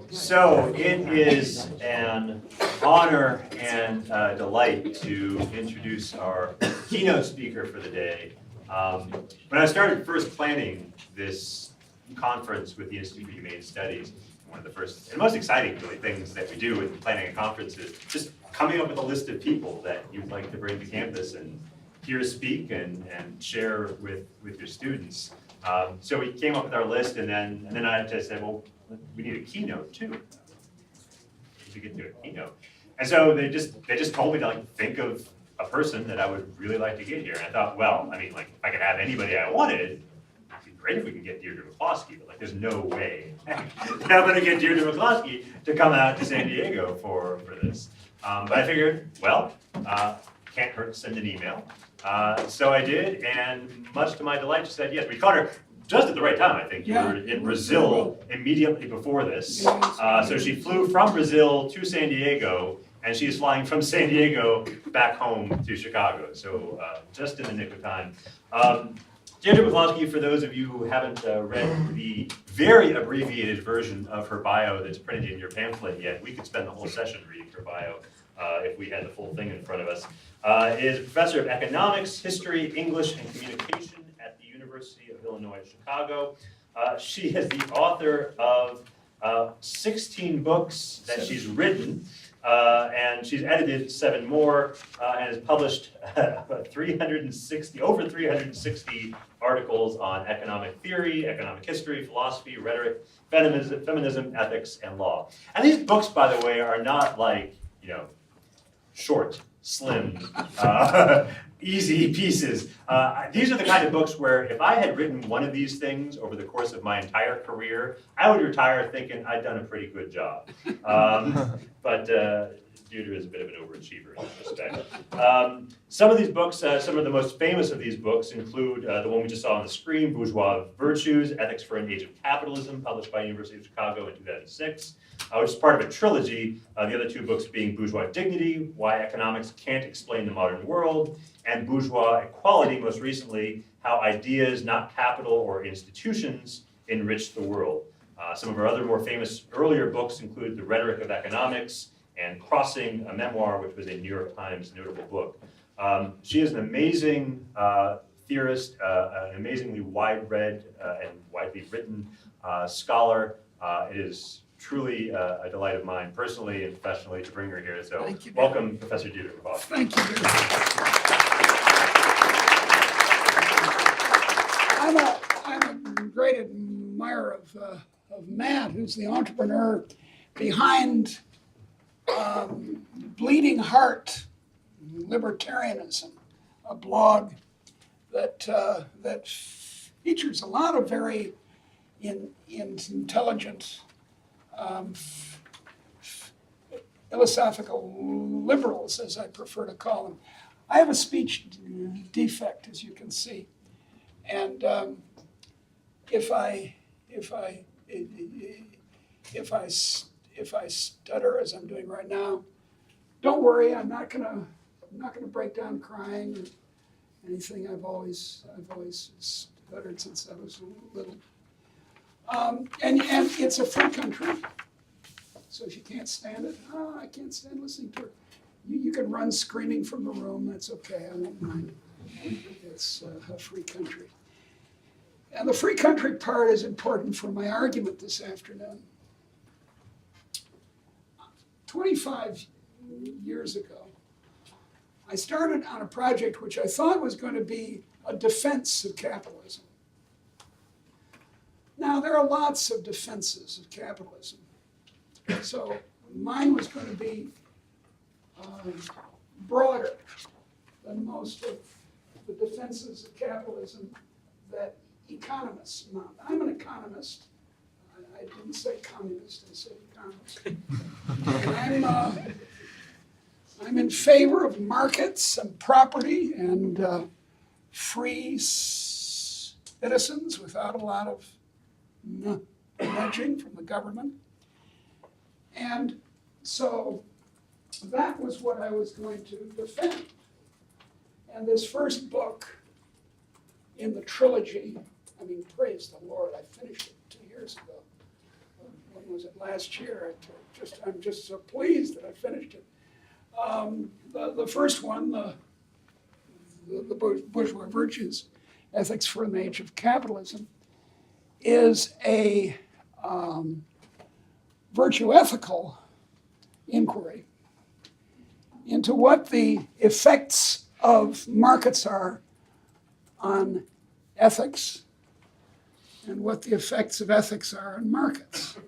So it is an honor and delight to introduce our keynote speaker for the day. When I started first planning this conference with the Institute for Humane Studies, one of the first and most exciting really things that we do with planning a conference is just coming up with a list of people that you'd like to bring to campus and hear speak and share with your students. So we came up with our list, and then I just said, well, we need a keynote too. To get to a keynote, and so they just told me to think of a person that I would really like to get here. And I thought, well, I mean, if I could have anybody I wanted, it'd be great if we could get Deirdre McCloskey, but there's no way that I'm going to get Deirdre McCloskey to come out to San Diego for this. But I figured, well, can't hurt to send an email. So I did, and much to my delight, she said yes. We caught her just at the right time, I think. You were in Brazil immediately before this. So she flew from Brazil to San Diego, and she is flying from San Diego back home to Chicago. So just in the nick of time. Deirdre McCloskey, for those of you who haven't read the very abbreviated version of her bio that's printed in your pamphlet yet, we could spend the whole session reading her bio if we had the full thing in front of us, is a professor of economics, history, English, and communication at the University of Illinois at Chicago. She is the author of 16 books that she's written, and she's edited 7 more, and has published over 360 articles on economic theory, economic history, philosophy, rhetoric, feminism, ethics, and law. And these books, by the way, are not short, slim, easy pieces. These are the kind of books where if I had written one of these things over the course of my entire career, I would retire thinking I'd done a pretty good job. But Deirdre is a bit of an overachiever in that respect. Some of these books, some of the most famous of these books include the one we just saw on the screen, Bourgeois Virtues, Ethics for an Age of Capitalism, published by University of Chicago in 2006. Which is part of a trilogy, the other 2 books being Bourgeois Dignity, Why Economics Can't Explain the Modern World, and Bourgeois Equality, most recently, How Ideas, Not Capital or Institutions, Enrich the World. Some of her other more famous earlier books include The Rhetoric of Economics and Crossing, a memoir, which was a New York Times notable book. She is an amazing theorist, an amazingly wide-read and widely written scholar. It is truly a delight of mine, personally and professionally, to bring her here. So welcome, Professor Deirdre McCloskey. Thank you. I'm a great admirer of Matt, who's the entrepreneur behind Bleeding Heart Libertarianism, a blog that features a lot of very intelligent philosophical liberals, as I prefer to call them. I have a speech defect, as you can see, and if I stutter as I'm doing right now, don't worry. I'm not gonna break down crying or anything. I've always stuttered since I was little. And it's a free country, so if you can't stand it, I can't stand listening to it. You can run screaming from the room, that's okay, I don't mind. It's a free country. And the free country part is important for my argument this afternoon. 25 years ago, I started on a project which I thought was going to be a defense of capitalism. Now, there are lots of defenses of capitalism. So mine was going to be broader than most of the defenses of capitalism that economists mount. I'm an economist. I didn't say communist, I said economist. I'm in favor of markets and property and free citizens without a lot of nudging from the government. And so that was what I was going to defend. And this first book in the trilogy, I mean, praise the Lord, I finished it 2 years ago. One was it last year? I'm just so pleased that I finished it. The first one, the bourgeois virtues, ethics for an age of capitalism, is a virtue ethical inquiry into what the effects of markets are on ethics and what the effects of ethics are on markets.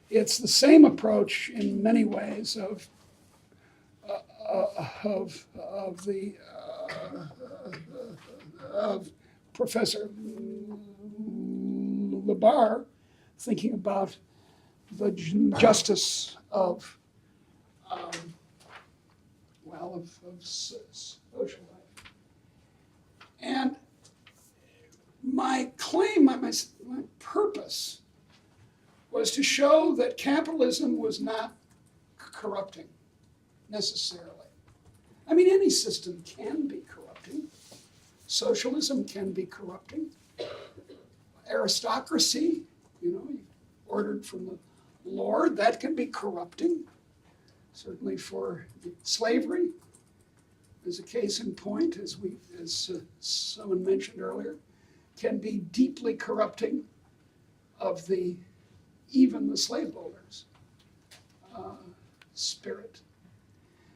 It's the same approach in many ways of Professor Labar thinking about the justice of social life. And my claim, my purpose was to show that capitalism was not corrupting necessarily. I mean, any system can be corrupting. Socialism can be corrupting. Aristocracy, ordered from the Lord, that can be corrupting. Certainly for slavery, as a case in point, as someone mentioned earlier, can be deeply corrupting of even the slaveholders' spirit.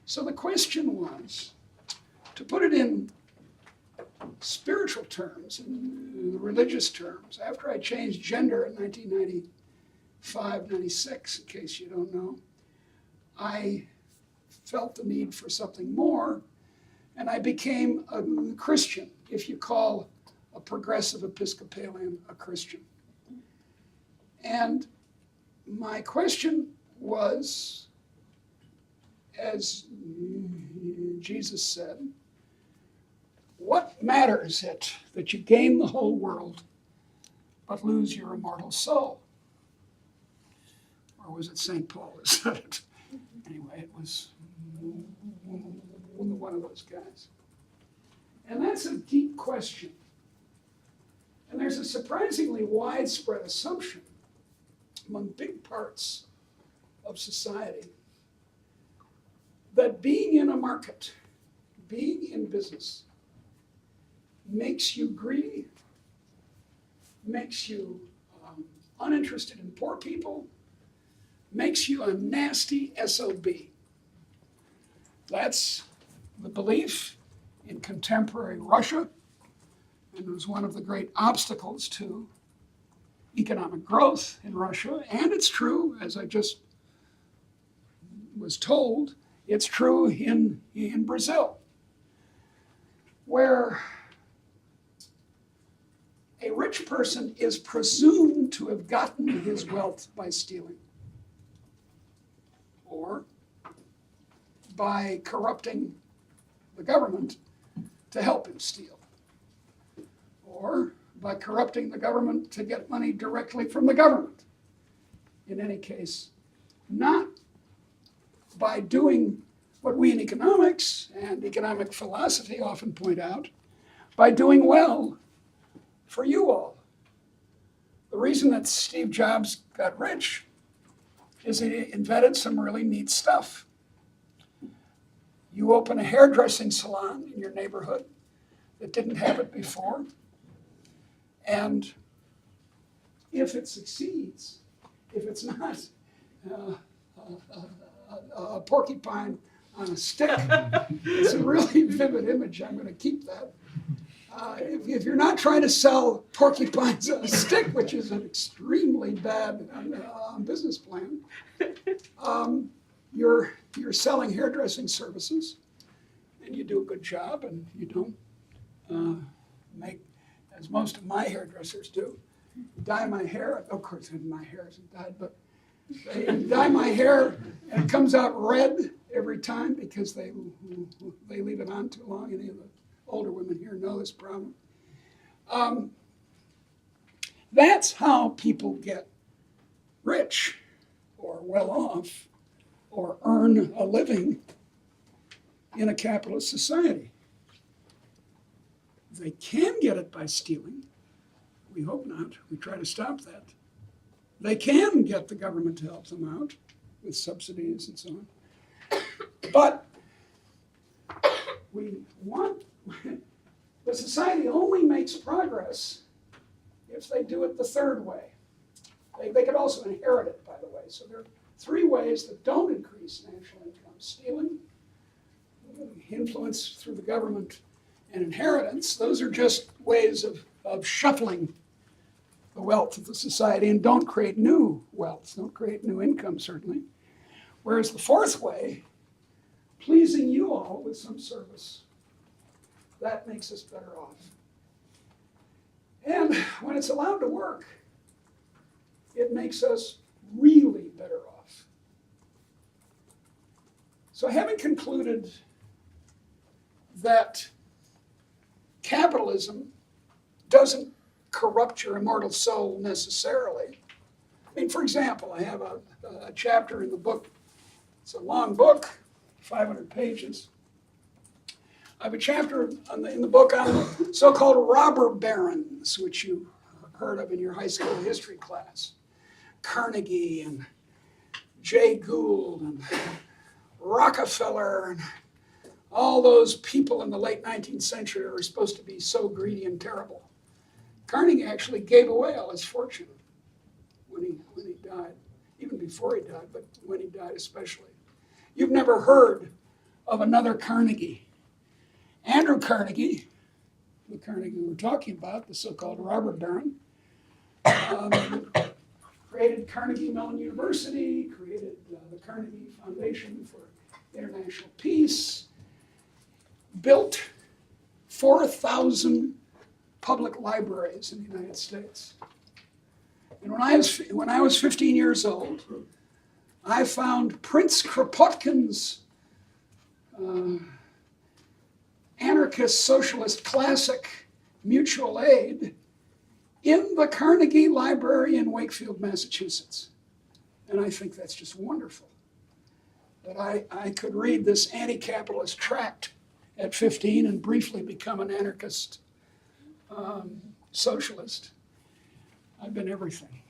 So the question was, to put it in spiritual terms, in religious terms, after I changed gender in 1995, 96, in case you don't know, I felt the need for something more, and I became a Christian, if you call a progressive Episcopalian a Christian. And my question was, as Jesus said, what matters it that you gain the whole world but lose your immortal soul? Or was it St. Paul that said it? Anyway, it was one of those guys. And that's a deep question. And there's a surprisingly widespread assumption among big parts of society that being in a market, being in business, makes you greedy, makes you uninterested in poor people, makes you a nasty SOB. That's the belief in contemporary Russia, and it was one of the great obstacles to economic growth in Russia. And it's true, as I just was told, it's true in Brazil, where a rich person is presumed to have gotten his wealth by stealing or by corrupting the government to help him steal, or by corrupting the government to get money directly from the government. In any case, not by doing what we in economics and economic philosophy often point out, by doing well for you all. The reason that Steve Jobs got rich is he invented some really neat stuff. You open a hairdressing salon in your neighborhood that didn't have it before, and if it succeeds, if it's not a porcupine on a stick, it's a really vivid image. I'm going to keep that. If you're not trying to sell porcupines on a stick, which is an extremely bad business plan, you're selling hairdressing services, and you do a good job, and you don't make, as most of my hairdressers do, dye my hair. Of course, my hair isn't dyed, but they dye my hair, and it comes out red every time because they leave it on too long. Any of the older women here know this problem. That's how people get rich or well off or earn a living in a capitalist society. They can get it by stealing. We hope not. We try to stop that. They can get the government to help them out with subsidies and so on. But we want, the society only makes progress if they do it the third way. They could also inherit it, by the way. So there are three ways that don't increase national income: stealing, influence through the government, and inheritance. Those are just ways of shuffling the wealth of the society and don't create new wealth, don't create new income, certainly. Whereas the fourth way, pleasing you all with some service, that makes us better off. And when it's allowed to work, it makes us really better off. So having concluded that capitalism doesn't corrupt your immortal soul necessarily. I mean, for example, I have a chapter in the book. It's a long book, 500 pages. I have a chapter in the book on the so-called robber barons, which you heard of in your high school history class. Carnegie and Jay Gould and Rockefeller and all those people in the late 19th century who were supposed to be so greedy and terrible. Carnegie actually gave away all his fortune when he died, even before he died, but when he died especially. You've never heard of another Carnegie. Andrew Carnegie, the Carnegie we're talking about, the so-called robber baron, created Carnegie Mellon University, created the Carnegie Foundation for International Peace, built 4,000 public libraries in the United States. And when I was 15 years old, I found Prince Kropotkin's anarchist socialist classic Mutual Aid in the Carnegie Library in Wakefield, Massachusetts. And I think that's just wonderful. That I could read this anti-capitalist tract at 15 and briefly become an anarchist socialist. I've been everything.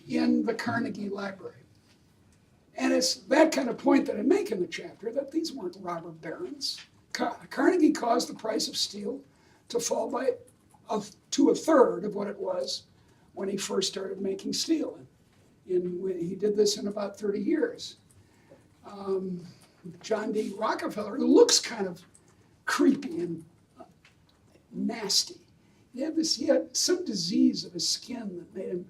In the Carnegie Library. And it's that kind of point that I make in the chapter, that these weren't robber barons. Carnegie caused the price of steel to fall to a third of what it was when he first started making steel. He did this in about 30 years. John D. Rockefeller, who looks kind of creepy and nasty. He had some disease of his skin that made him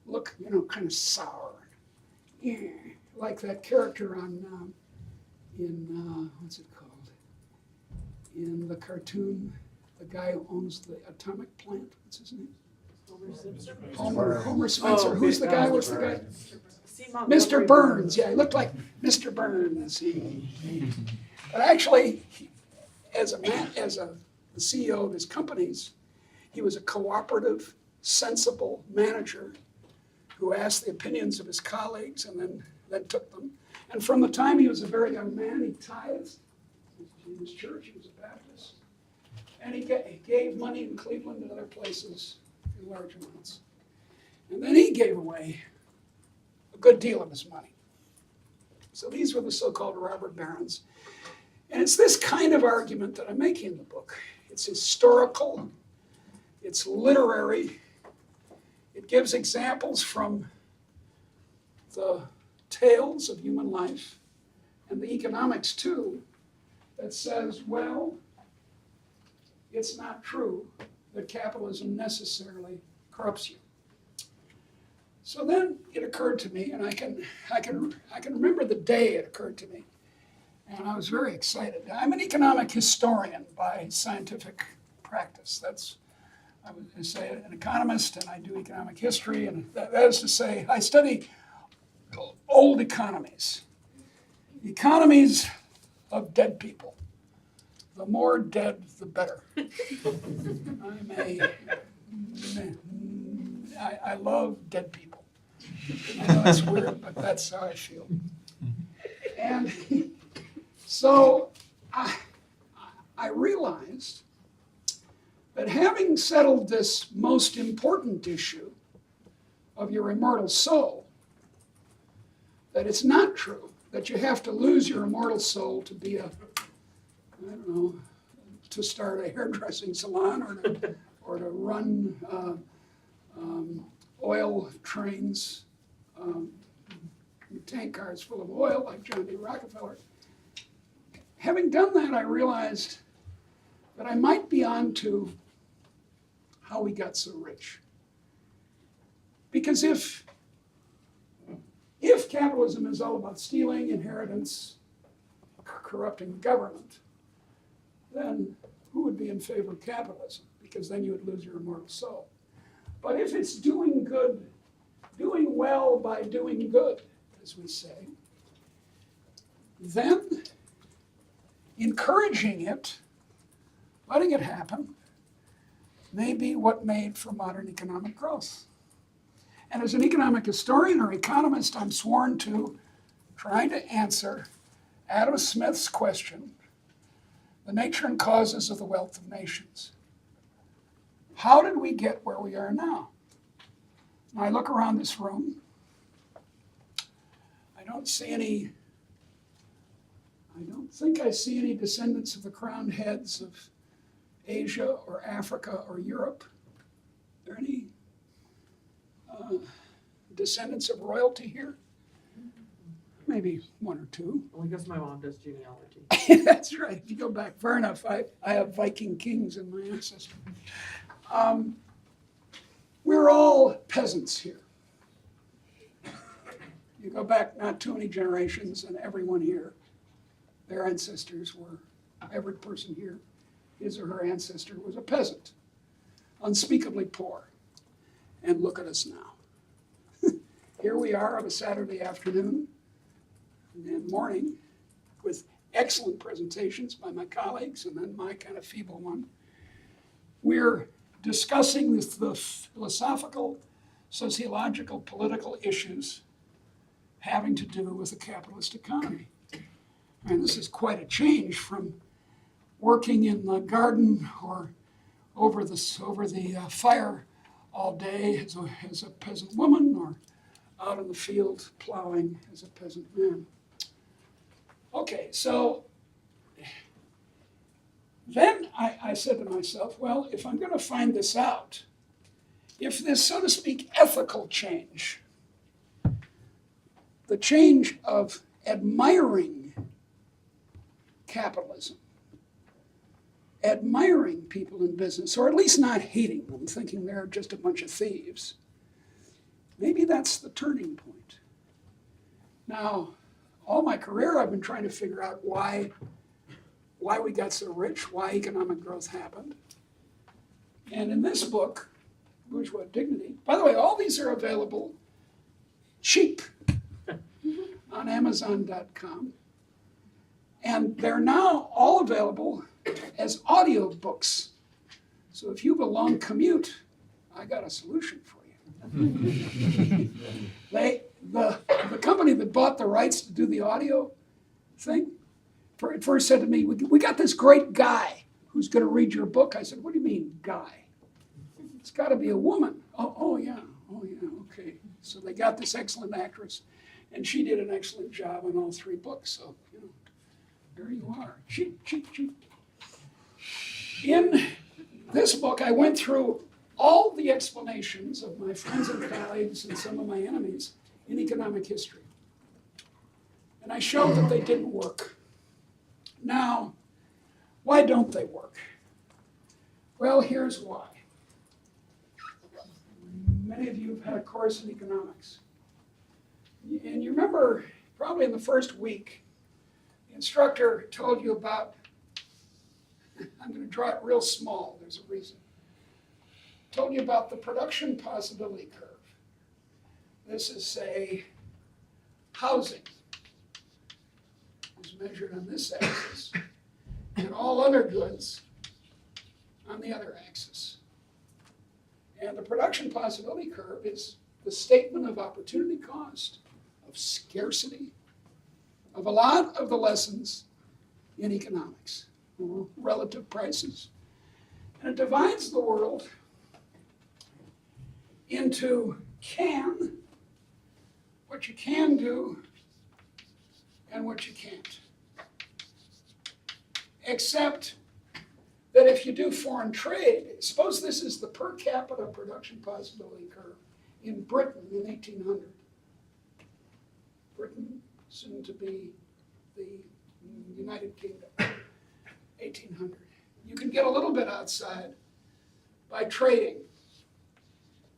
look, kind of sour. Like that character in what's it called? In the cartoon, the guy who owns the atomic plant. What's his name? Homer Spencer. Who's the guy? What's the guy? Mr. Burns. Yeah, he looked like Mr. Burns. But actually, as the CEO of his companies, he was a cooperative, sensible manager who asked the opinions of his colleagues and then took them. And from the time he was a very young man, he tithed in his church. He was a Baptist. And he gave money in Cleveland and other places in large amounts. And then he gave away a good deal of his money. So these were the so-called robber barons. And it's this kind of argument that I'm making in the book. It's historical. It's literary. It gives examples from the tales of human life and the economics too, that says, well, it's not true that capitalism necessarily corrupts you. So then it occurred to me, and I can remember the day it occurred to me, and I was very excited. I'm an economic historian by scientific practice. I would say an economist, and I do economic history, and that is to say, I study old economies of dead people. The more dead, the better. I love dead people. I know it's weird, but that's how I feel. And so I realized But having settled this most important issue of your immortal soul, that it's not true that you have to lose your immortal soul to be to start a hairdressing salon or to run oil trains, tank cars full of oil like John D. Rockefeller. Having done that, I realized that I might be on to how we got so rich. Because if capitalism is all about stealing, inheritance, corrupting the government, then who would be in favor of capitalism? Because then you would lose your immortal soul. But if it's doing good, doing well by doing good, as we say, then encouraging it, letting it happen, may be what made for modern economic growth. And as an economic historian or economist, I'm sworn to trying to answer Adam Smith's question, the nature and causes of the wealth of nations. How did we get where we are now? When I look around this room, I don't think I see any descendants of the crowned heads of Asia or Africa or Europe. Are there any descendants of royalty here? Maybe one or two. Only because my mom does genealogy. That's right. If you go back far enough, I have Viking kings in my ancestry. We're all peasants here. You go back not too many generations, and everyone here, their ancestors were, every person here, his or her ancestor was a peasant, unspeakably poor. And look at us now. Here we are on a Saturday afternoon and morning with excellent presentations by my colleagues and then my kind of feeble one. We're discussing the philosophical, sociological, political issues having to do with the capitalist economy. And this is quite a change from working in the garden or over the fire all day as a peasant woman or out in the field plowing as a peasant man. Okay, so then I said to myself, well, if I'm going to find this out, if this, so to speak, ethical change, the change of admiring capitalism, admiring people in business, or at least not hating them, thinking they're just a bunch of thieves, maybe that's the turning point. Now, all my career I've been trying to figure out why we got so rich, why economic growth happened. And in this book, Bourgeois Dignity, by the way, all these are available cheap on Amazon.com. And they're now all available as audio books. So if you have a long commute, I got a solution for you. The company that bought the rights to do the audio thing first said to me, we got this great guy who's going to read your book. I said, what do you mean, guy? It's got to be a woman. Oh yeah, okay. So they got this excellent actress, and she did an excellent job on all three books. So, there you are. Cheap. In this book, I went through all the explanations of my friends and colleagues and some of my enemies in economic history. And I showed that they didn't work. Now, why don't they work? Well, here's why. Many of you have had a course in economics. And you remember, probably in the first week, the instructor told you about, I'm going to draw it real small, there's a reason. Told you about the production possibility curve. This is, say, housing is measured on this axis, and all other goods on the other axis. And the production possibility curve is the statement of opportunity cost, of scarcity, of a lot of the lessons in economics, relative prices. And it divides the world into what you can do, and what you can't. Except that if you do foreign trade, suppose this is the per capita production possibility curve in Britain in 1800. Britain, soon to be the United Kingdom, 1800. You can get a little bit outside by trading,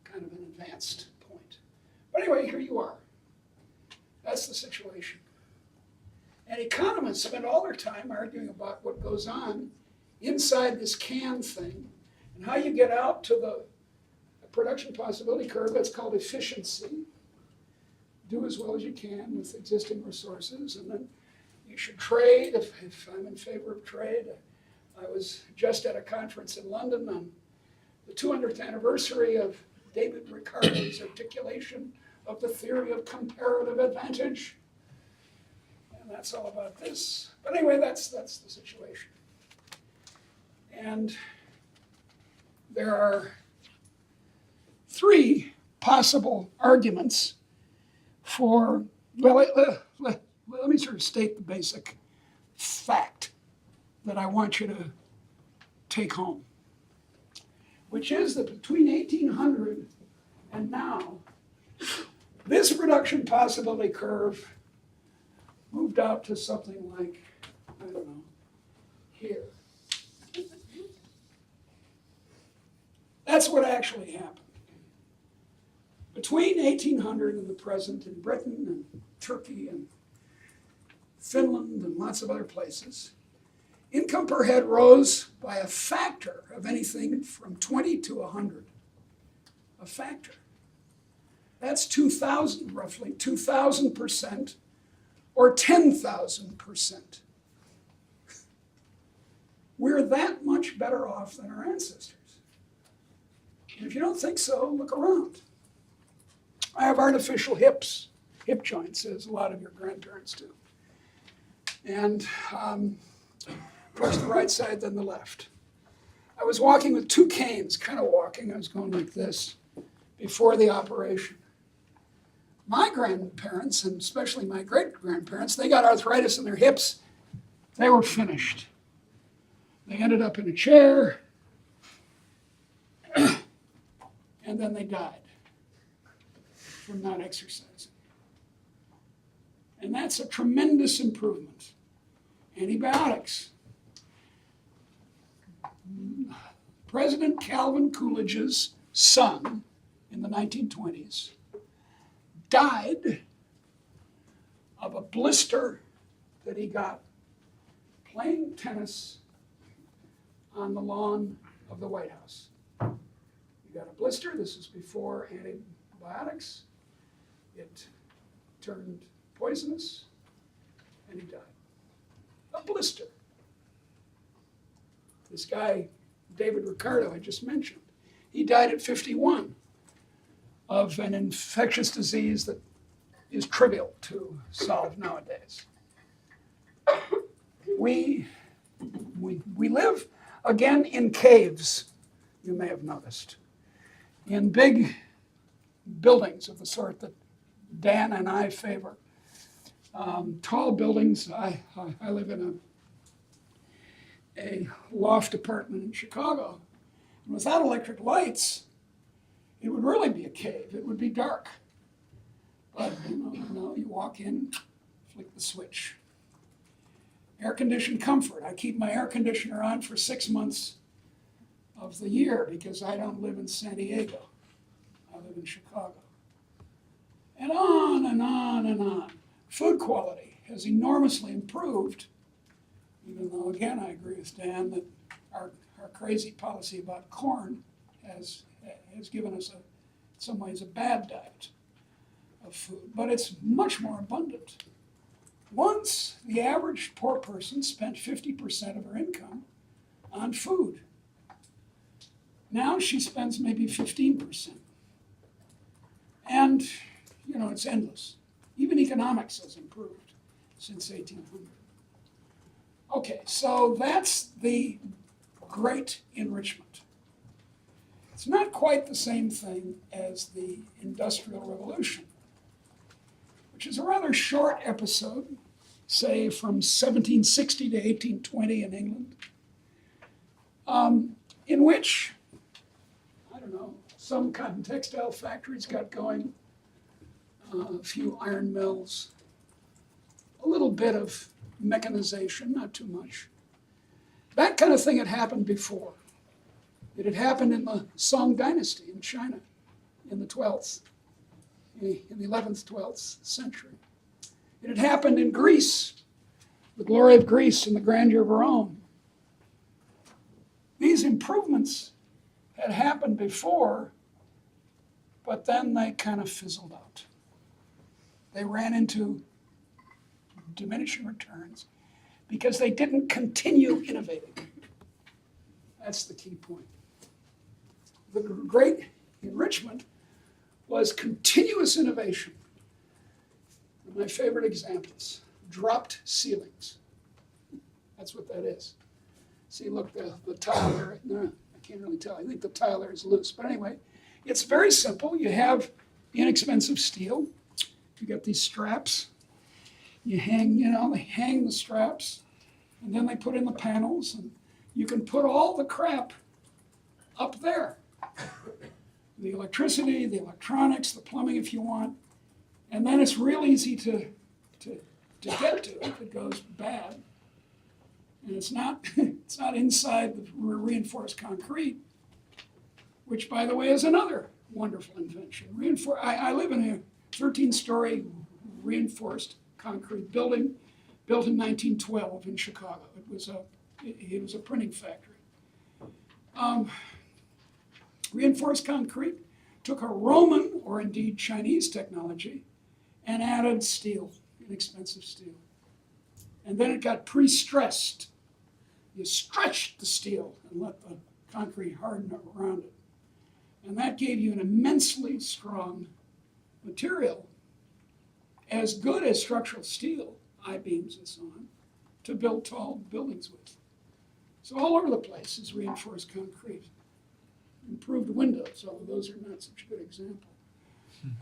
kind of an advanced point. But anyway, here you are. That's the situation. And economists spend all their time arguing about what goes on inside this can thing and how you get out to the production possibility curve that's called efficiency. Do as well as you can with existing resources, and then you should trade if I'm in favor of trade. I was just at a conference in London on the 200th anniversary of David Ricardo's articulation of the theory of comparative advantage. And that's all about this. But anyway, that's the situation. And there are three possible arguments for, well, let me sort of state the basic fact that I want you to take home, which is that between 1800 and now, this production possibility curve moved out to something like, I don't know, here. That's what actually happened. Between 1800 and the present, in Britain and Turkey and Finland and lots of other places, income per head rose by a factor of anything from 20 to 100. A factor. That's 2,000, roughly 2,000% or 10,000%. We're that much better off than our ancestors. And if you don't think so, look around. I have artificial hip joints, as a lot of your grandparents do. And first the right side, then the left. I was walking with two canes, kind of walking. I was going like this before the operation. My grandparents, and especially my great-grandparents, they got arthritis in their hips. They were finished. They ended up in a chair, and then they died from not exercising. And that's a tremendous improvement. Antibiotics. President Calvin Coolidge's son in the 1920s died of a blister that he got playing tennis on the lawn of the White House. He got a blister. This was before antibiotics. It turned poisonous, and he died. A blister. This guy, David Ricardo, I just mentioned, he died at 51 of an infectious disease that is trivial to solve nowadays. We live, again, in caves, you may have noticed, in big buildings of the sort that Dan and I favor. Tall buildings. I live in a loft apartment in Chicago. And without electric lights, it would really be a cave. It would be dark. But you walk in, flick the switch. Air-conditioned comfort. I keep my air conditioner on for 6 months of the year because I don't live in San Diego. I live in Chicago. And on and on and on. Food quality has enormously improved, even though, again, I agree with Dan that our crazy policy about corn has given us, in some ways, a bad diet of food. But it's much more abundant. Once, the average poor person spent 50% of her income on food. Now she spends maybe 15%. And, it's endless. Even economics has improved since 1800. Okay, so that's the great enrichment. It's not quite the same thing as the Industrial Revolution, which is a rather short episode, say from 1760 to 1820 in England, in which, I don't know, some cotton textile factories got going, a few iron mills, a little bit of mechanization, not too much. That kind of thing had happened before. It had happened in the Song Dynasty in China in the 11th, 12th century. It had happened in Greece, the glory of Greece and the grandeur of Rome. These improvements had happened before, but then they kind of fizzled out. They ran into diminishing returns because they didn't continue innovating. That's the key point. The great enrichment was continuous innovation. My favorite examples, dropped ceilings. That's what that is. See, look, the tile there, no, I can't really tell. I think the tile there is loose. But anyway, it's very simple. You have inexpensive steel. You get these straps. You hang, they hang the straps, and then they put in the panels, and you can put all the crap up there. The electricity, the electronics, the plumbing if you want, and then it's real easy to get to if it goes bad. And it's not inside the reinforced concrete, which, by the way, is another wonderful invention. I live in a 13-story reinforced concrete building built in 1912 in Chicago. It was a printing factory. Reinforced concrete took a Roman, or indeed Chinese technology, and added steel, inexpensive steel. And then it got pre-stressed. You stretched the steel and let the concrete harden around it. And that gave you an immensely strong material, as good as structural steel, I-beams and so on, to build tall buildings with. So all over the place is reinforced concrete. Improved windows, although those are not such a good example.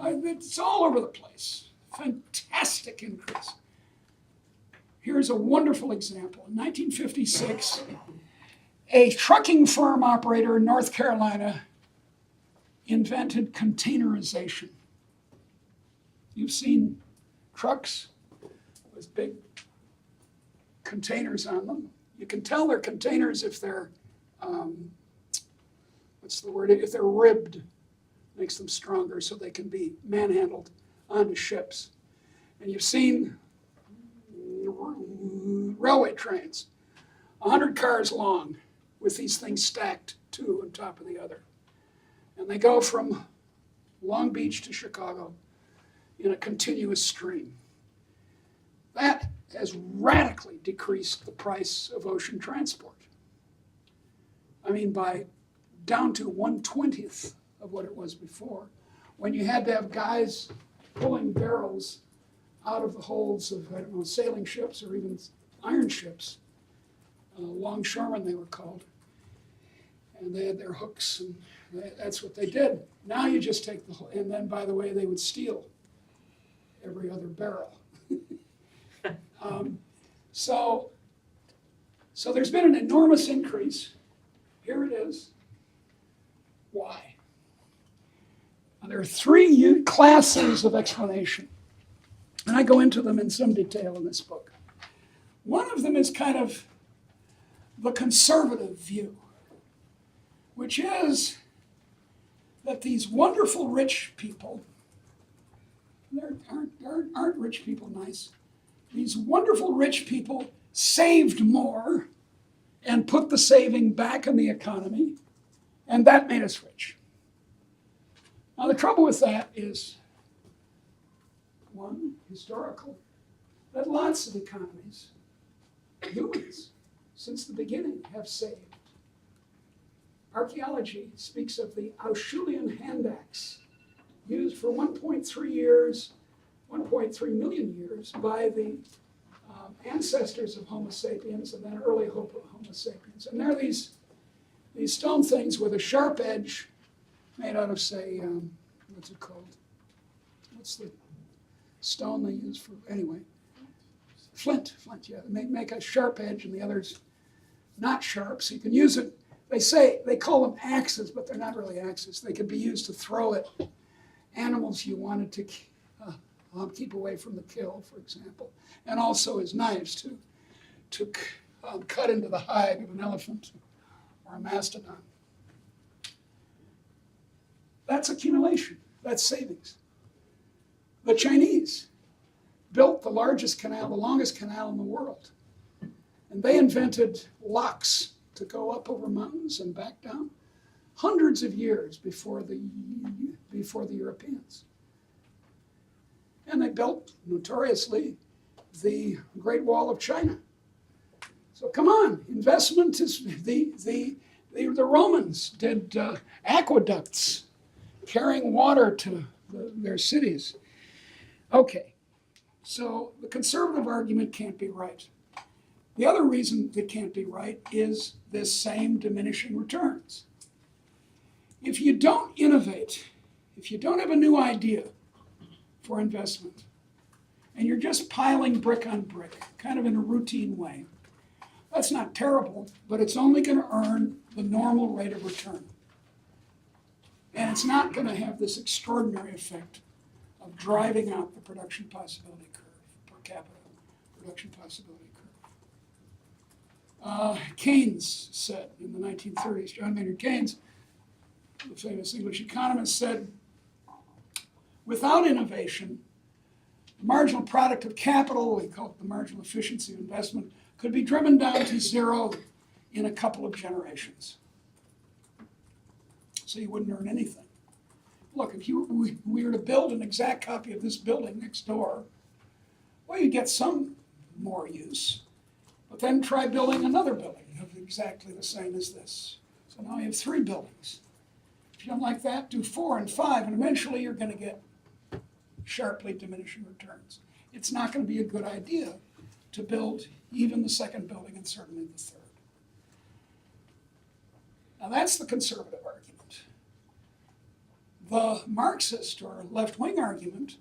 It's all over the place. Fantastic increase. Here's a wonderful example. In 1956, a trucking firm operator in North Carolina invented containerization. You've seen trucks with big containers on them. You can tell they're containers if they're, if they're ribbed. Makes them stronger so they can be manhandled onto ships. And you've seen railway trains, 100 cars long, with these things stacked, two on top of the other. And they go from Long Beach to Chicago in a continuous stream. That has radically decreased the price of ocean transport. I mean, by down to 1/20 of what it was before, when you had to have guys pulling barrels out of the holds of, sailing ships or even iron ships, longshoremen they were called, and they had their hooks, and that's what they did. Now you just take and then, by the way, they would steal every other barrel. So there's been an enormous increase. Here it is. Why? Now, there are three classes of explanation, and I go into them in some detail in this book. One of them is kind of the conservative view, which is that these wonderful rich people, aren't rich people nice? These wonderful rich people saved more and put the saving back in the economy, and that made us rich. Now, the trouble with that is, one, historical, that lots of economies, humans, since the beginning, have saved. Archaeology speaks of the Acheulean hand axe, used for 1.3 million years by the ancestors of Homo sapiens and then early Homo sapiens. And there are these these stone things with a sharp edge made out of, say, what's it called? What's the stone they use for, anyway? Flint, yeah. They make a sharp edge and the other's not sharp, so you can use it. They call them axes, but they're not really axes. They could be used to throw at animals you wanted to keep away from the kill, for example, and also as knives to cut into the hide of an elephant or a mastodon. That's accumulation. That's savings. The Chinese built the largest canal, the longest canal in the world, and they invented locks to go up over mountains and back down hundreds of years before the Europeans. And they built, notoriously, the Great Wall of China. So come on, investment is, the Romans did aqueducts carrying water to their cities. Okay, so the conservative argument can't be right. The other reason it can't be right is this same diminishing returns. If you don't innovate, if you don't have a new idea for investment, and you're just piling brick on brick, kind of in a routine way, that's not terrible, but it's only going to earn the normal rate of return. And it's not going to have this extraordinary effect of driving out the production possibility curve, per capita production possibility curve. Keynes said in the 1930s, John Maynard Keynes, the famous English economist, said, without innovation, the marginal product of capital, we call it the marginal efficiency of investment, could be driven down to zero in a couple of generations. So you wouldn't earn anything. Look, if we were to build an exact copy of this building next door, well, you'd get some more use. But then try building another building of exactly the same as this. So now you have 3 buildings. If you don't like that, do 4 and 5, and eventually you're going to get sharply diminishing returns. It's not going to be a good idea to build even the second building and certainly the third. Now that's the conservative argument. The Marxist or left-wing argument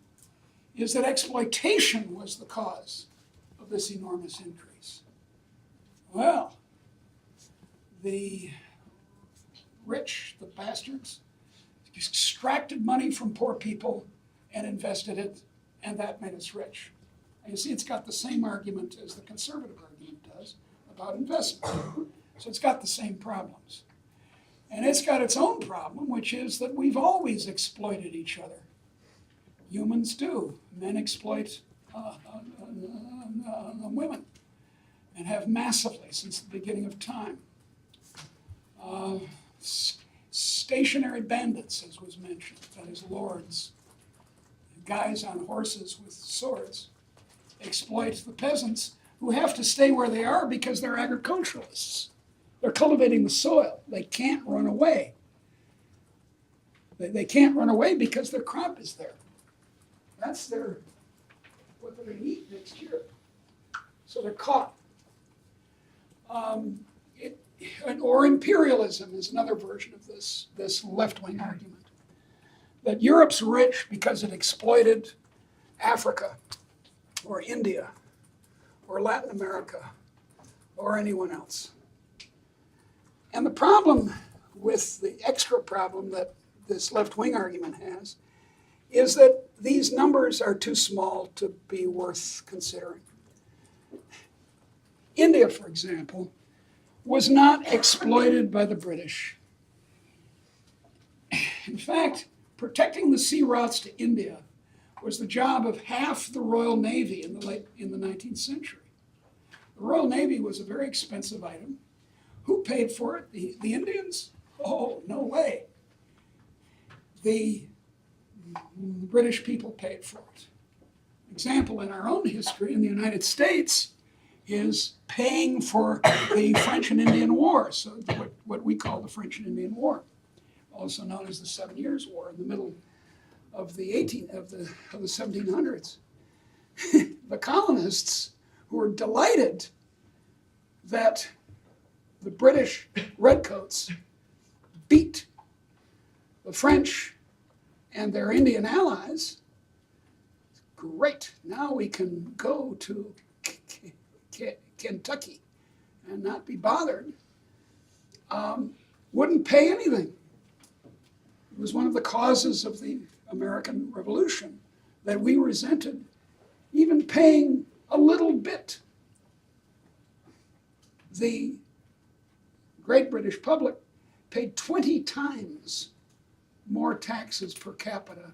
is that exploitation was the cause of this enormous increase. Well, the rich, the bastards, extracted money from poor people and invested it, and that made us rich. And you see, it's got the same argument as the conservative argument does about investment. So it's got the same problems. And it's got its own problem, which is that we've always exploited each other. Humans do. Men exploit women and have massively since the beginning of time. Stationary bandits, as was mentioned, that is lords, guys on horses with swords, exploit the peasants who have to stay where they are because they're agriculturalists. They're cultivating the soil. They can't run away. They can't run away because their crop is there. That's what they're going to eat next year. So they're caught. Or imperialism is another version of this left-wing argument. That Europe's rich because it exploited Africa or India or Latin America or anyone else. And the problem with the extra problem that this left-wing argument has is that these numbers are too small to be worth considering. India, for example, was not exploited by the British. In fact, protecting the sea routes to India was the job of half the Royal Navy in the 19th century. The Royal Navy was a very expensive item. Who paid for it? The Indians? Oh, no way. The British people paid for it. Example in our own history in the United States is paying for the French and Indian War, so what we call the French and Indian War, also known as the 7 Years' War, in the middle of the 1700s. The colonists, who were delighted that the British redcoats beat the French and their Indian allies, great, now we can go to Kentucky and not be bothered, wouldn't pay anything. It was one of the causes of the American Revolution that we resented even paying a little bit. The great British public paid 20 times more taxes per capita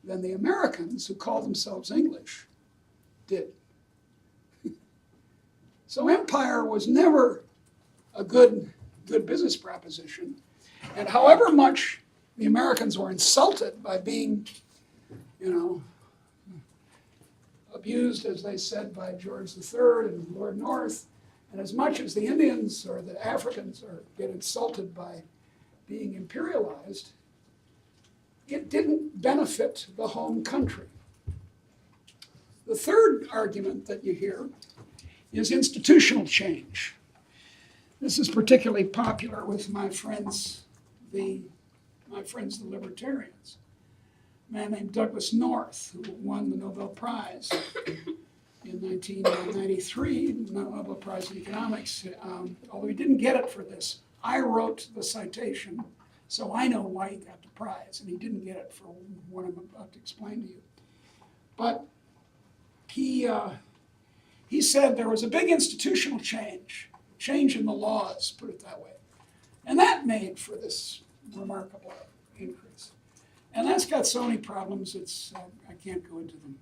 than the Americans, who call themselves English, did. So empire was never a good business proposition. And however much the Americans were insulted by being, abused, as they said, by George III and Lord North, and as much as the Indians or the Africans get insulted by being imperialized, it didn't benefit the home country. The third argument that you hear is institutional change. This is particularly popular with my friends, the Libertarians. A man named Douglas North, who won the Nobel Prize in 1993, Nobel Prize in Economics, although he didn't get it for this. I wrote the citation, so I know why he got the prize, and he didn't get it for what I'm about to explain to you. But he said there was a big institutional change in the laws, put it that way, and that made for this remarkable increase. And that's got so many problems, I can't go into them.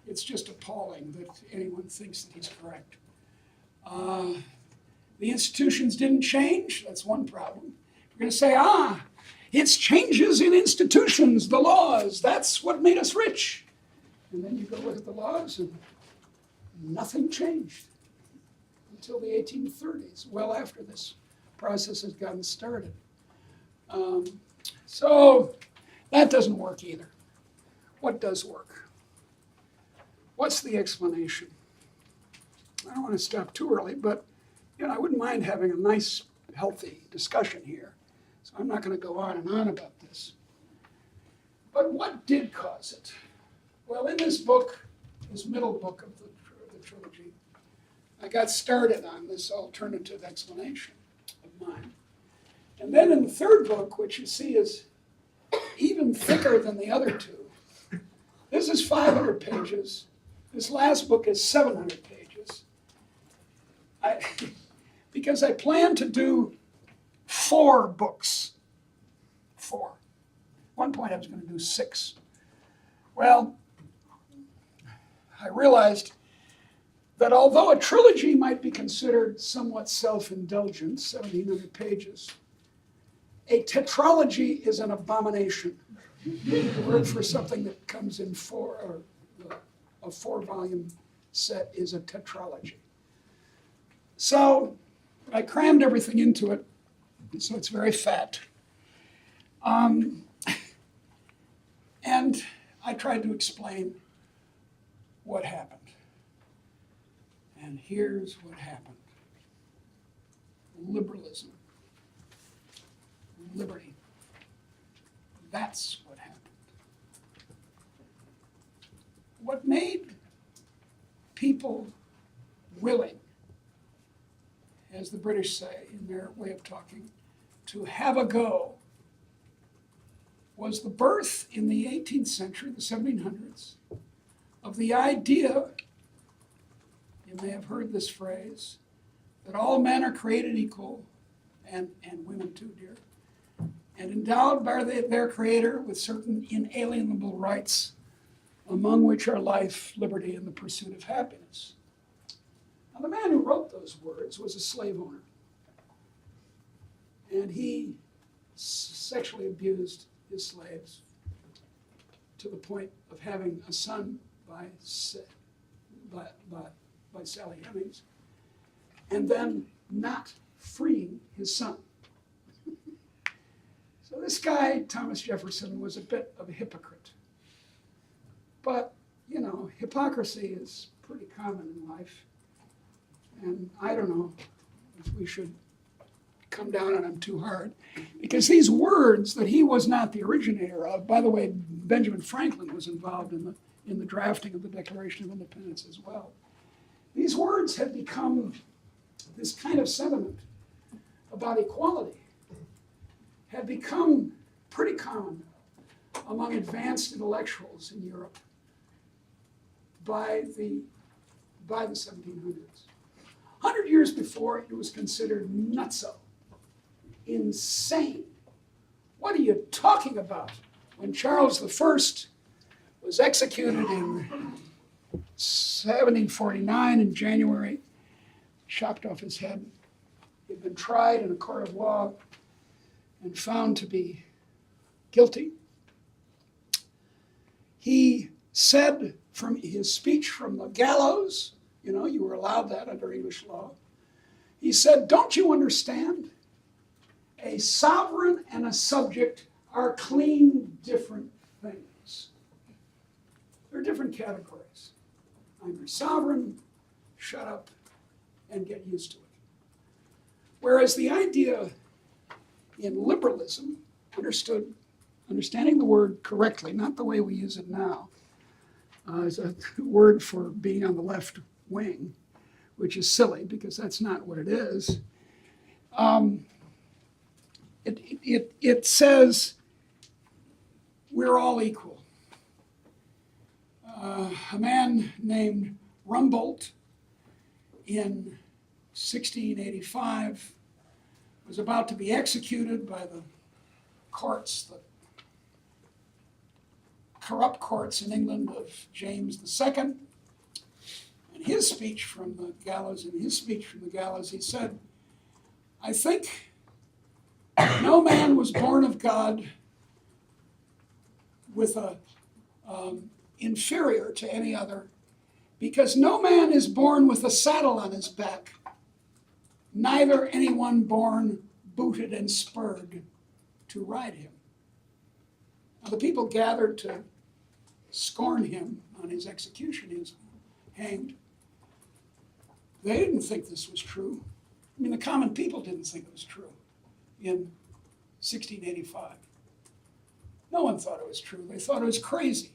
It's just appalling that anyone thinks that he's correct. The institutions didn't change, that's one problem. We're going to say, it's changes in institutions, the laws, that's what made us rich. And then you go look at the laws and nothing changed until the 1830s, well after this process has gotten started. So that doesn't work either. What does work? What's the explanation? I don't want to stop too early, but I wouldn't mind having a nice, healthy discussion here. So I'm not going to go on and on about this. But what did cause it? Well, in this book, this middle book of the trilogy, I got started on this alternative explanation of mine. And then in the third book, which you see is even thicker than the other two, this is 500 pages. This last book is 700 pages. Because I plan to do 4 books. 4. At one point I was going to do 6. Well, I realized that although a trilogy might be considered somewhat self-indulgent, 1,700 pages, a tetralogy is an abomination. The word for something that comes in 4, or a 4-volume set is a tetralogy. So I crammed everything into it, so it's very fat. And I tried to explain what happened. And here's what happened. Liberalism. Liberty. That's what happened. What made people willing, as the British say in their way of talking, to have a go was the birth in the 18th century, the 1700s, of the idea, you may have heard this phrase, that all men are created equal, and women too, dear, and endowed by their Creator with certain inalienable rights, among which are life, liberty, and the pursuit of happiness. Now, the man who wrote those words was a slave owner, and he sexually abused his slaves to the point of having a son by Sally Hemings, and then not freeing his son. So this guy, Thomas Jefferson, was a bit of a hypocrite. But, hypocrisy is pretty common in life. And I don't know if we should come down on him too hard. Because these words that he was not the originator of, by the way, Benjamin Franklin was involved in the drafting of the Declaration of Independence as well. These words had become this kind of sentiment about equality, had become pretty common among advanced intellectuals in Europe by the 1700s. 100 years before, it was considered nutso, insane. What are you talking about? When Charles I was executed in 1749 in January, chopped off his head. He'd been tried in a court of law and found to be guilty. He said from his speech from the gallows, you know, you were allowed that under English law. He said, "Don't you understand? A sovereign and a subject are clean different things. They're different categories. I'm your sovereign, shut up, and get used to it." Whereas the idea in liberalism, understanding the word correctly, not the way we use it now, is a word for being on the left wing, which is silly because that's not what it is. It says we're all equal. A man named Rumboldt in 1685 was about to be executed by the courts, the corrupt courts in England of James II. In his speech from the gallows, he said, "I think no man was born of God with a inferior to any other, because no man is born with a saddle on his back, neither anyone born booted and spurred to ride him." Now, the people gathered to scorn him on his execution. He was hanged. They didn't think this was true. I mean, the common people didn't think it was true in 1685. No one thought it was true. They thought it was crazy.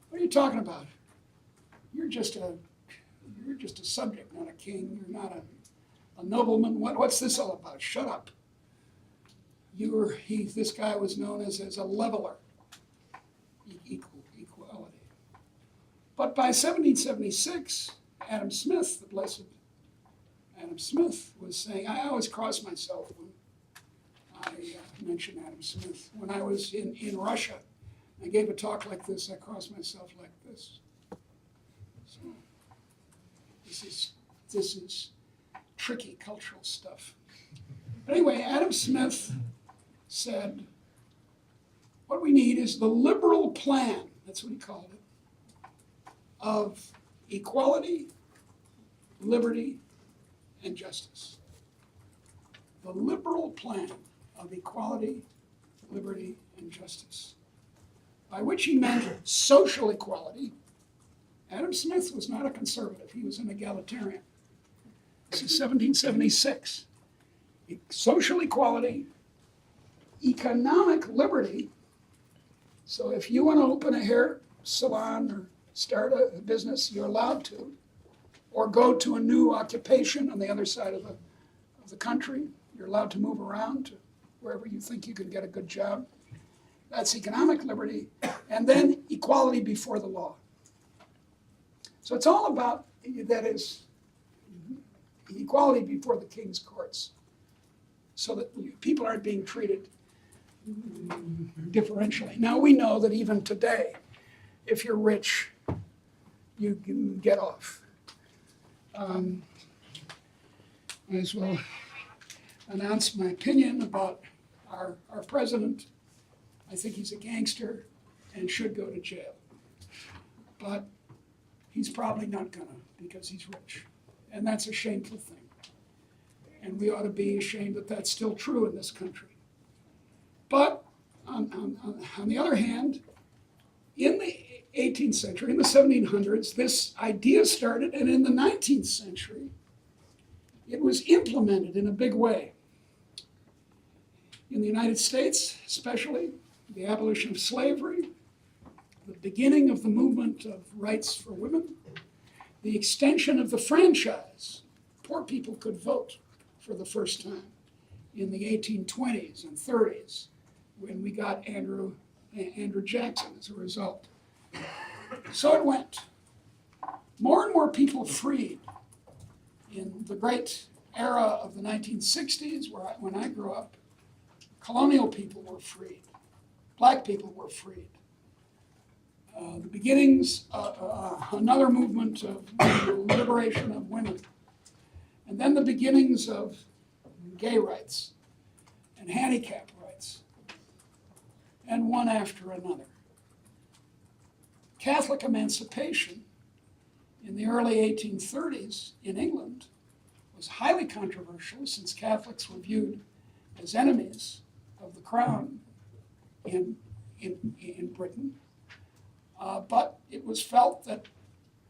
What are you talking about? You're just a subject, not a king. You're not a nobleman. What's this all about? Shut up. This guy was known as a leveler. Equality. But by 1776, Adam Smith, the blessed Adam Smith, was saying, I always cross myself when I mention Adam Smith. When I was in Russia, I gave a talk like this, I crossed myself like this. So this is tricky cultural stuff. But anyway, Adam Smith said, what we need is the liberal plan, that's what he called it, of equality, liberty, and justice. The liberal plan of equality, liberty, and justice. By which he meant social equality. Adam Smith was not a conservative, he was an egalitarian. This is 1776. Social equality, economic liberty. So if you want to open a hair salon or start a business, you're allowed to. Or go to a new occupation on the other side of the country. You're allowed to move around to wherever you think you can get a good job. That's economic liberty. And then equality before the law. So it's all about, that is, equality before the king's courts. So that people aren't being treated differentially. Now we know that even today, if you're rich, you can get off. I as well announce my opinion about our president. I think he's a gangster and should go to jail. But he's probably not gonna, because he's rich. And that's a shameful thing. And we ought to be ashamed that that's still true in this country. But on the other hand, in the 18th century, in the 1700s, this idea started, and in the 19th century, it was implemented in a big way. In the United States, especially, the abolition of slavery, the beginning of the movement of rights for women, the extension of the franchise. Poor people could vote for the first time in the 1820s and 30s when we got Andrew Jackson as a result. So it went. More and more people freed. In the great era of the 1960s, when I grew up, colonial people were freed. Black people were freed. The beginnings, another movement of liberation of women. And then the beginnings of gay rights and handicap rights, and one after another. Catholic emancipation in the early 1830s in England was highly controversial, since Catholics were viewed as enemies of the crown in Britain. But it was felt that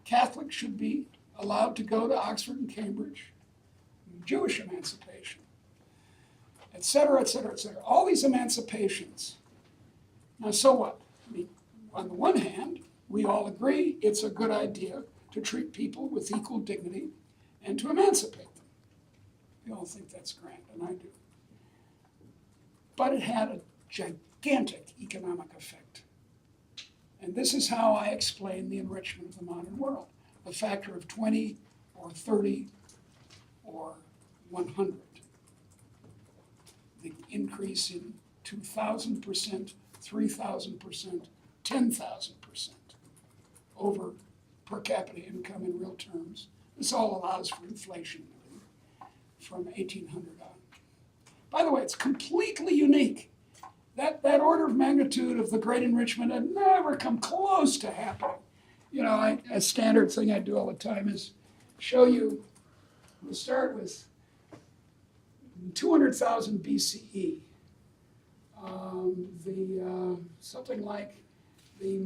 Catholics should be allowed to go to Oxford and Cambridge. Jewish emancipation, et cetera, et cetera, et cetera. All these emancipations. Now, so what? I mean, on the one hand, we all agree it's a good idea to treat people with equal dignity and to emancipate them. We all think that's grand, and I do. But it had a gigantic economic effect. And this is how I explain the enrichment of the modern world. A factor of 20 or 30 or 100. The increase in 2,000%, 3,000%, 10,000% over per capita income in real terms. This all allows for inflation from 1800 on. By the way, it's completely unique. That order of magnitude of the great enrichment had never come close to happening. You know, a standard thing I do all the time is show you, we'll start with 200,000 BCE. Something like the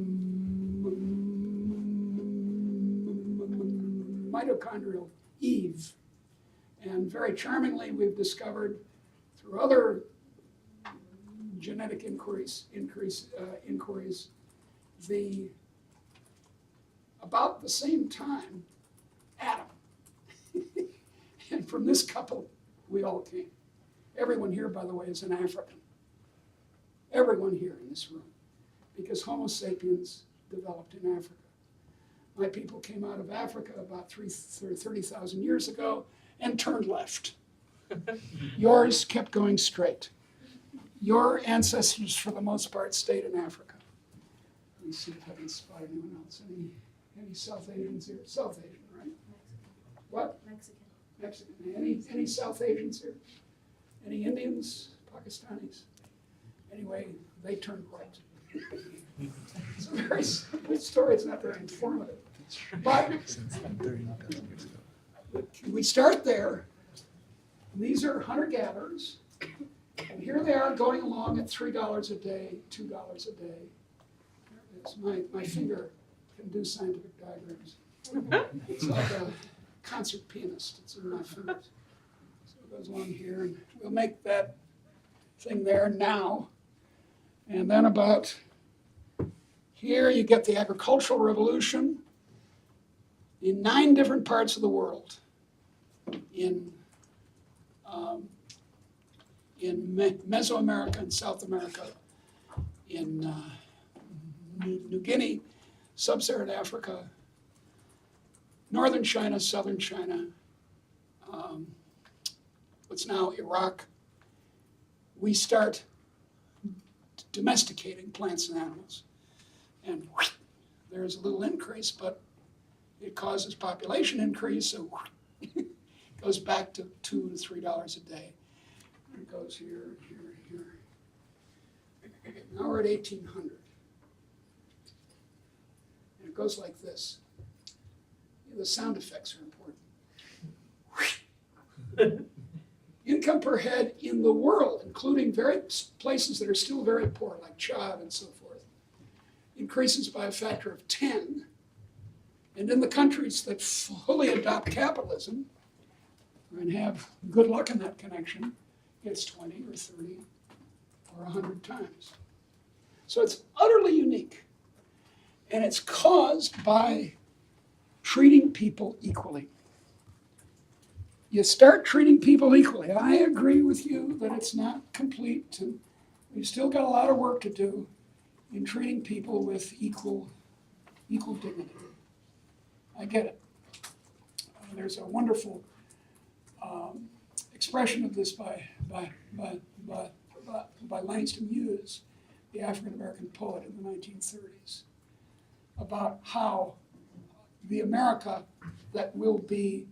mitochondrial Eve. And very charmingly, we've discovered through other genetic inquiries, about the same time, Adam. And from this couple, we all came. Everyone here, by the way, is an African. Everyone here in this room, because Homo sapiens developed in Africa. My people came out of Africa about 30,000 years ago and turned left. Yours kept going straight. Your ancestors, for the most part, stayed in Africa. Let me see if I can spot anyone else. Any South Asians here? South Asian, right? Mexican. What? Mexican. Any South Asians here? Any Indians? Pakistanis? Anyway, they turned right. It's a very simple story. It's not very informative. But we start there. These are hunter-gatherers. And here they are going along at $3 a day, $2 a day. There it is. My finger can do scientific diagrams. It's like a concert pianist. It's in my fingers. So it goes along here, and we'll make that thing there now. And then about here you get the agricultural revolution in 9 different parts of the world. In Mesoamerica and South America, in New Guinea, Sub-Saharan Africa, Northern China, Southern China, what's now Iraq. We start domesticating plants and animals. And there's a little increase, but it causes population increase, so it goes back to $2 to $3 a day. It goes here, here, here. Now we're at 1800. And it goes like this. The sound effects are important. Income per head in the world, including places that are still very poor, like Chad and so forth, increases by a factor of 10. And in the countries that fully adopt capitalism and have good luck in that connection, it's 20 or 30 or 100 times. So it's utterly unique. And it's caused by treating people equally. You start treating people equally. I agree with you that it's not complete, and we've still got a lot of work to do in treating people with equal dignity. I get it. There's a wonderful expression of this by Langston Hughes, the African-American poet in the 1930s, about how the America that will be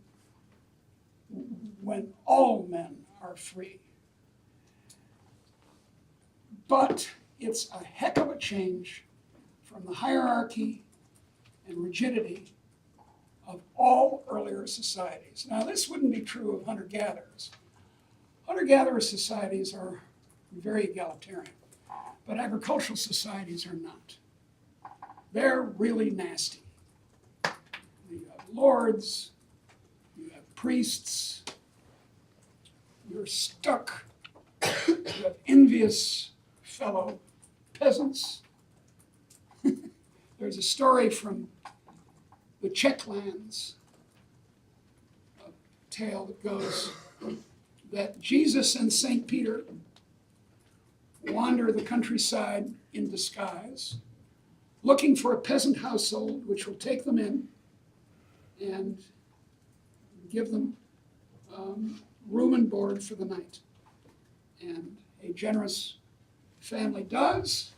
when all men are free. But it's a heck of a change from the hierarchy and rigidity of all earlier societies. Now, this wouldn't be true of hunter-gatherers. Hunter-gatherer societies are very egalitarian, but agricultural societies are not. They're really nasty. You have lords, you have priests, you're stuck, you have envious fellow peasants. There's a story from the Czech lands, a tale that goes that Jesus and St. Peter wander the countryside in disguise, looking for a peasant household which will take them in and give them room and board for the night. And a generous family does.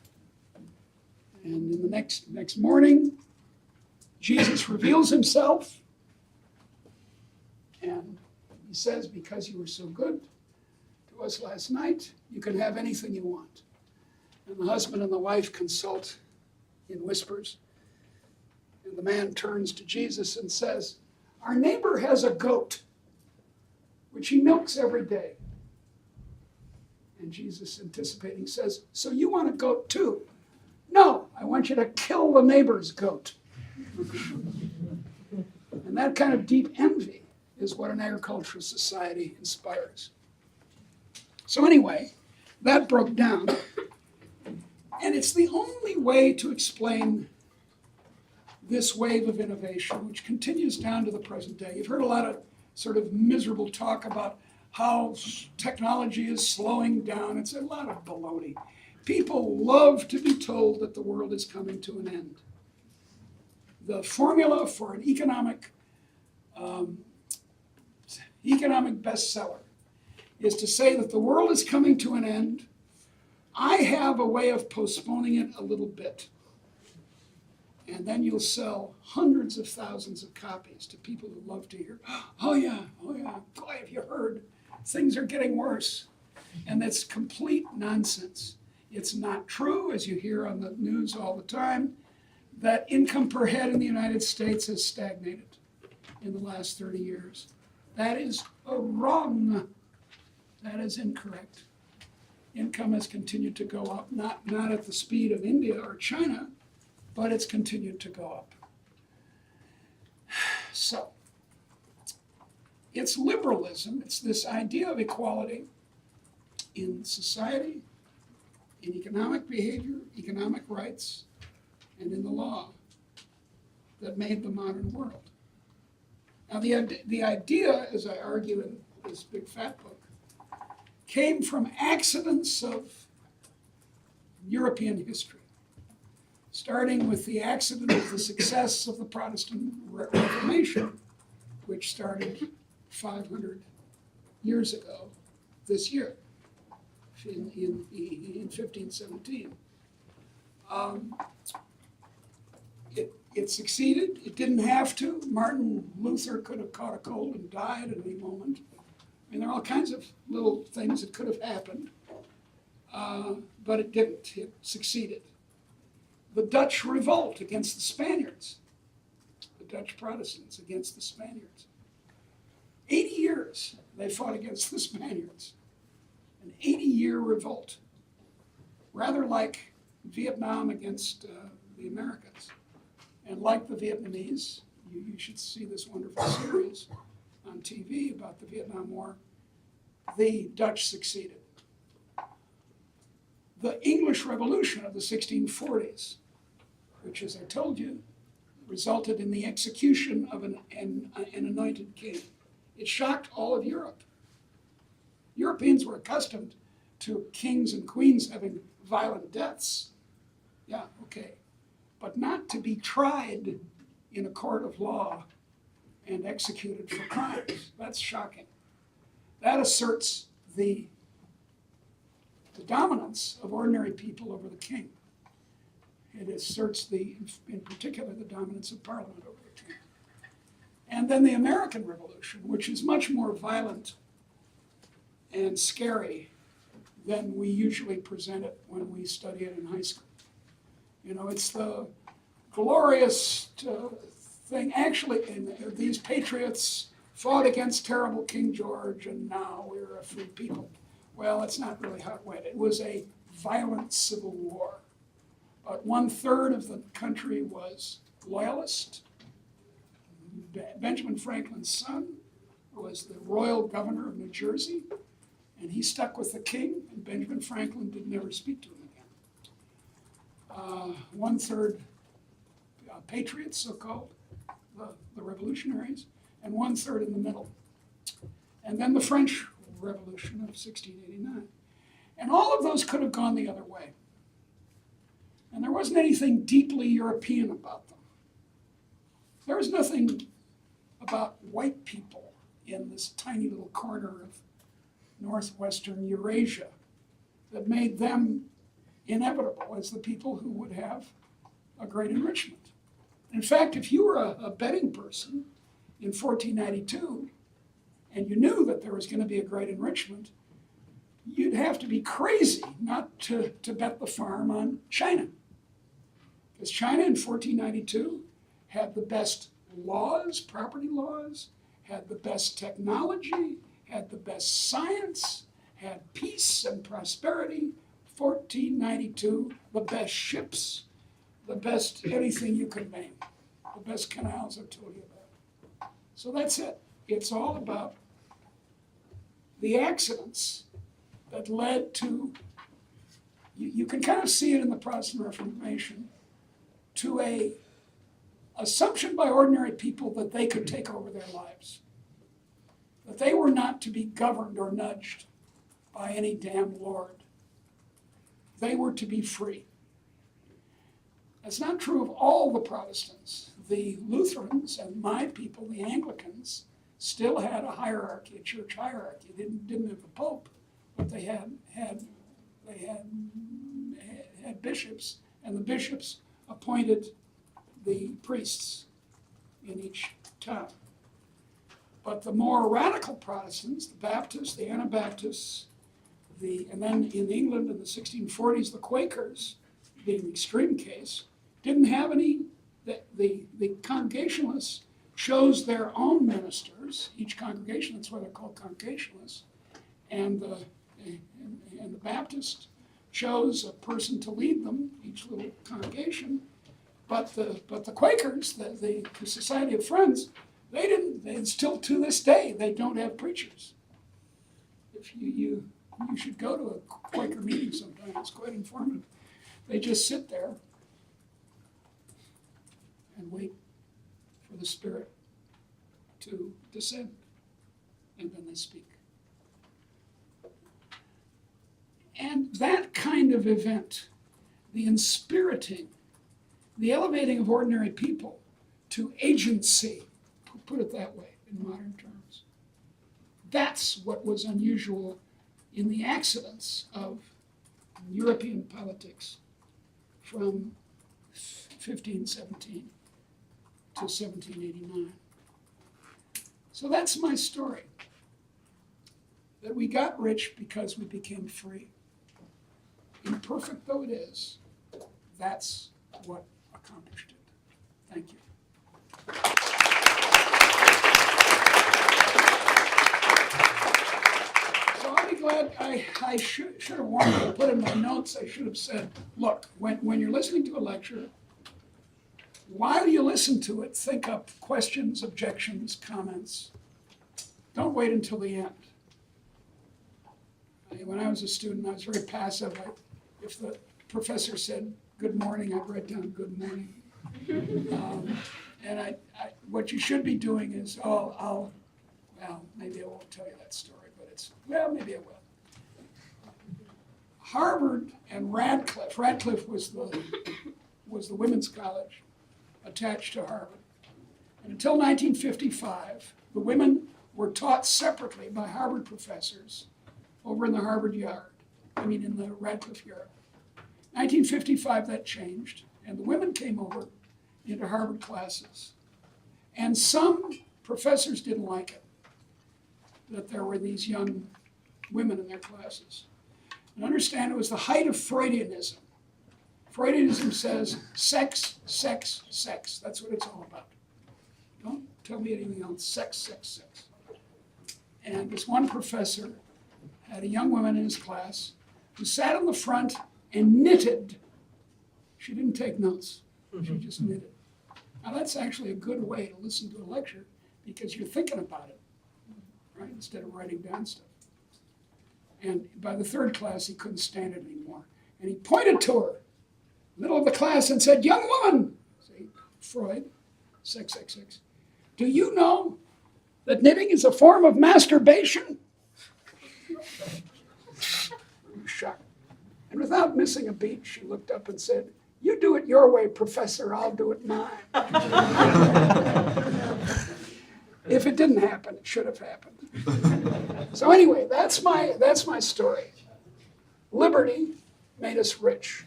And in the next morning, Jesus reveals himself. And he says, because you were so good to us last night, you can have anything you want. And the husband and the wife consult in whispers. And the man turns to Jesus and says, our neighbor has a goat, which he milks every day. And Jesus, anticipating, says, so you want a goat too? No, I want you to kill the neighbor's goat. And that kind of deep envy is what an agricultural society inspires. So anyway, that broke down. And it's the only way to explain this wave of innovation, which continues down to the present day. You've heard a lot of sort of miserable talk about how technology is slowing down. It's a lot of baloney. People love to be told that the world is coming to an end. The formula for an economic bestseller is to say that the world is coming to an end. I have a way of postponing it a little bit. And then you'll sell hundreds of thousands of copies to people who love to hear, oh yeah, boy, have you heard? Things are getting worse. And that's complete nonsense. It's not true, as you hear on the news all the time, that income per head in the United States has stagnated in the last 30 years. That is wrong. That is incorrect. Income has continued to go up, not at the speed of India or China, but it's continued to go up. So, it's liberalism. It's this idea of equality in society, in economic behavior, economic rights, and in the law that made the modern world. Now, the idea, as I argue in this big fat book, came from accidents of European history, starting with the accident of the success of the Protestant Reformation, which started 500 years ago this year, in 1517. It succeeded. It didn't have to. Martin Luther could have caught a cold and died at any moment. I mean, there are all kinds of little things that could have happened, but it didn't. It succeeded. The Dutch revolt against the Spaniards, the Dutch Protestants against the Spaniards. 80 years they fought against the Spaniards. An 80-year revolt, rather like Vietnam against the Americans. And like the Vietnamese, you should see this wonderful series on TV about the Vietnam War, the Dutch succeeded. the English Revolution of the 1640s, which, as I told you, resulted in the execution of an anointed king. It shocked all of Europe. Europeans were accustomed to kings and queens having violent deaths. Yeah, okay. But not to be tried in a court of law and executed for crimes. That's shocking. That asserts the dominance of ordinary people over the king. It asserts in particular, the dominance of Parliament over the king. And then the American Revolution, which is much more violent and scary than we usually present it when we study it in high school. You know, it's the glorious thing. Actually, these patriots fought against terrible King George, and now we're a free people. Well, that's not really how it went. It was a violent civil war. But 1/3 of the country was loyalist. Benjamin Franklin's son was the royal governor of New Jersey, and he stuck with the king, and Benjamin Franklin did never speak to him again. 1/3 patriots, so-called, the revolutionaries, and 1/3 in the middle. And then the French Revolution of 1689. And all of those could have gone the other way. And there wasn't anything deeply European about them. There was nothing about white people in this tiny little corner of northwestern Eurasia that made them inevitable as the people who would have a great enrichment. In fact, if you were a betting person in 1492 and you knew that there was going to be a great enrichment, you'd have to be crazy not to bet the farm on China. Because China in 1492 had the best laws, property laws, had the best technology, had the best science, had peace and prosperity. 1492, the best ships, the best anything you could name, the best canals I've told you about. So that's it. It's all about the accidents that led to, you can kind of see it in the Protestant Reformation, to a assumption by ordinary people that they could take over their lives, that they were not to be governed or nudged by any damn lord. They were to be free. That's not true of all the Protestants. The Lutherans and my people, the Anglicans, still had a hierarchy, a church hierarchy. They didn't have the Pope, but they had bishops, and the bishops appointed the priests in each town. But the more radical Protestants, the Baptists, the Anabaptists, and then in England in the 1640s, the Quakers, being the extreme case, didn't have any. The Congregationalists chose their own ministers, each congregation, that's why they're called Congregationalists, and the Baptist chose a person to lead them, each little congregation, but the Quakers, the Society of Friends, they didn't, and still to this day, they don't have preachers. If you should go to a Quaker meeting sometime, it's quite informative. They just sit there and wait for the Spirit to descend, and then they speak. And that kind of event, the inspiriting, the elevating of ordinary people to agency, put it that way in modern terms, that's what was unusual in the accidents of European politics from 1517 to 1789. So that's my story. That we got rich because we became free. Imperfect though it is, that's what accomplished it. Thank you. So I'll be glad, I should have wanted to put in my notes, I should have said, look, when you're listening to a lecture, while you listen to it, think up questions, objections, comments. Don't wait until the end. When I was a student, I was very passive. if the professor said, "Good morning," I'd write down, "Good morning." And what you should be doing is, well, maybe I won't tell you that story, but maybe I will. Harvard and Radcliffe was the women's college attached to Harvard. And until 1955, the women were taught separately by Harvard professors over in the in the Radcliffe yard. 1955, that changed, and the women came over into Harvard classes. And some professors didn't like it, that there were these young women in their classes. And understand it was the height of Freudianism. Freudianism says sex, sex, sex. That's what it's all about. Don't tell me anything else. Sex, sex, sex. And this one professor had a young woman in his class who sat in the front and knitted. She didn't take notes. She just knitted. Now that's actually a good way to listen to a lecture because you're thinking about it, right, instead of writing down stuff. And by the third class, he couldn't stand it anymore. And he pointed to her, middle of the class, and said, "Young woman," see, Freud, sex, sex, sex, "do you know that knitting is a form of masturbation?" Shocked. And without missing a beat, she looked up and said, "You do it your way, Professor, I'll do it mine." If it didn't happen, it should have happened. So anyway, that's my story. Liberty made us rich.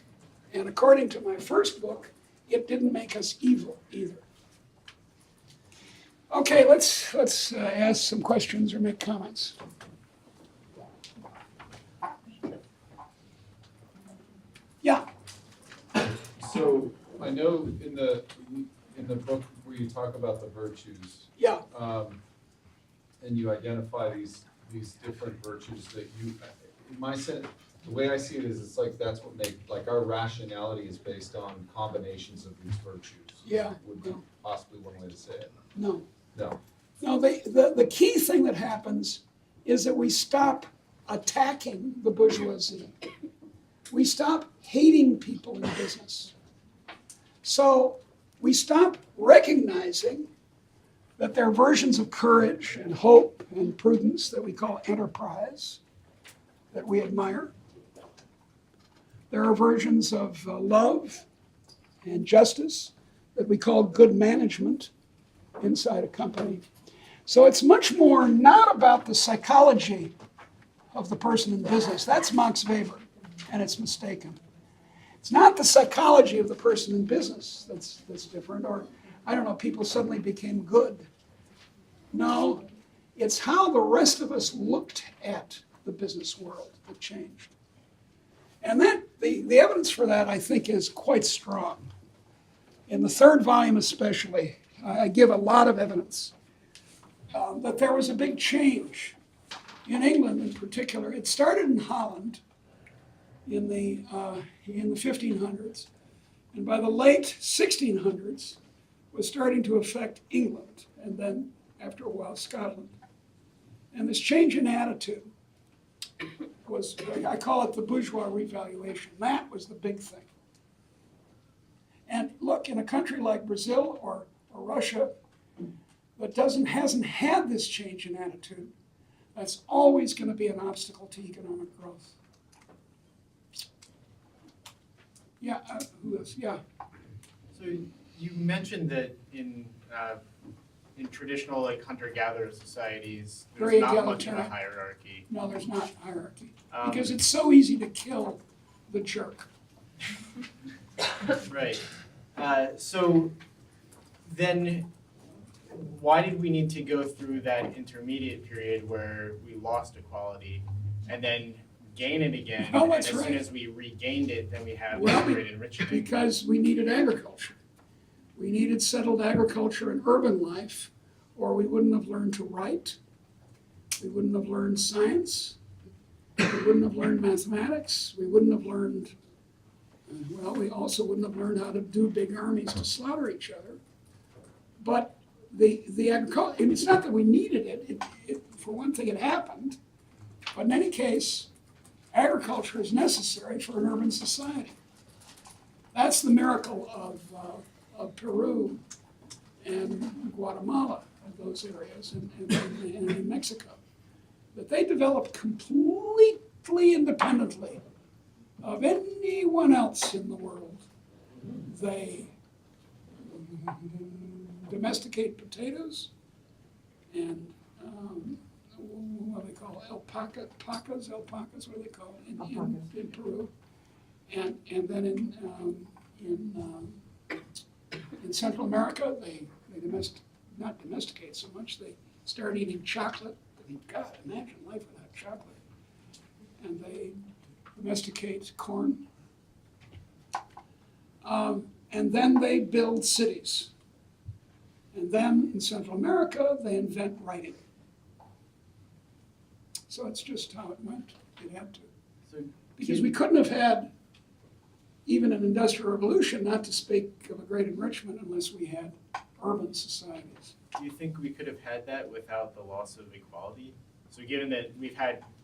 And according to my first book, it didn't make us evil either. Okay, let's ask some questions or make comments. Yeah. So I know in the book where you talk about the virtues, Yeah. and you identify these different virtues that you, in my sense, the way I see it is, it's like that's what like our rationality is based on combinations of these virtues. Yeah. Would be possibly one way to say it. No. No. No, the key thing that happens is that we stop attacking the bourgeoisie. We stop hating people in business. So we stop recognizing that there are versions of courage and hope and prudence that we call enterprise, that we admire. There are versions of love and justice that we call good management inside a company. So it's much more not about the psychology of the person in business. That's Max Weber, and it's mistaken. It's not the psychology of the person in business that's different, or, I don't know, people suddenly became good. No, it's how the rest of us looked at the business world that changed. And that the evidence for that, I think, is quite strong. In the third volume especially, I give a lot of evidence that there was a big change in England in particular. It started in Holland in the 1500s, and by the late 1600s was starting to affect England, and then after a while Scotland. And this change in attitude was, I call it the bourgeois revaluation. That was the big thing. And look, in a country like Brazil or Russia that hasn't had this change in attitude, that's always going to be an obstacle to economic growth. Yeah, who else? Yeah. So you mentioned that in traditional like hunter-gatherer societies, there's Very not much of a egalitarian. hierarchy. No, there's not hierarchy. Because it's so easy to kill the jerk. Right. So then why did we need to go through that intermediate period where we lost equality and then gain it again? Oh, and that's as soon right. as we regained it, then we have Well, great enrichment. Because we needed agriculture. We needed settled agriculture and urban life, or we wouldn't have learned to write. We wouldn't have learned science. We wouldn't have learned mathematics. We wouldn't have learned, well, we also wouldn't have learned how to do big armies to slaughter each other. But the agriculture, and it's not that we needed it. For one thing, it happened. But in any case, agriculture is necessary for an urban society. That's the miracle of Peru and Guatemala, and those areas, and in Mexico, that they developed completely independently of anyone else in the world. They domesticate potatoes and what do they call alpacas, what do they call it in Peru, and then in Central America they not domesticate so much. They start eating chocolate. I mean, God, imagine life without chocolate. And they domesticate corn. And then they build cities. And then in Central America, they invent writing. So it's just how it went. It had to. So Because we couldn't have had even an industrial revolution, not to speak of a great enrichment, unless we had urban societies. do you think we could have had that without the loss of equality? So given that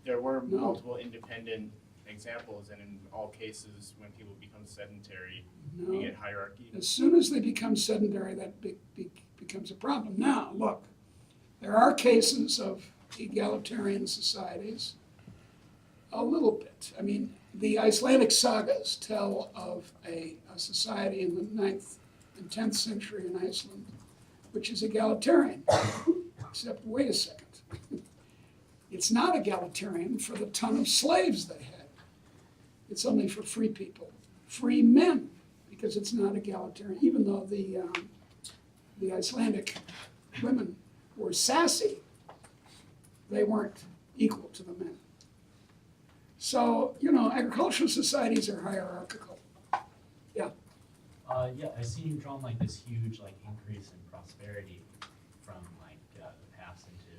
there were No. multiple independent examples, and in all cases, when people become sedentary, we No. get hierarchy. As soon as they become sedentary, that becomes a problem. Now, look, there are cases of egalitarian societies, a little bit. I mean, the Icelandic sagas tell of a society in the 9th and 10th century in Iceland, which is egalitarian, except, wait a second, it's not egalitarian for the ton of slaves they had. It's only for free people, free men, because it's not egalitarian, even though the Icelandic women were sassy, they weren't equal to the men. So, agricultural societies are hierarchical. Yeah, I see you've drawn like this huge like increase in prosperity from like the past into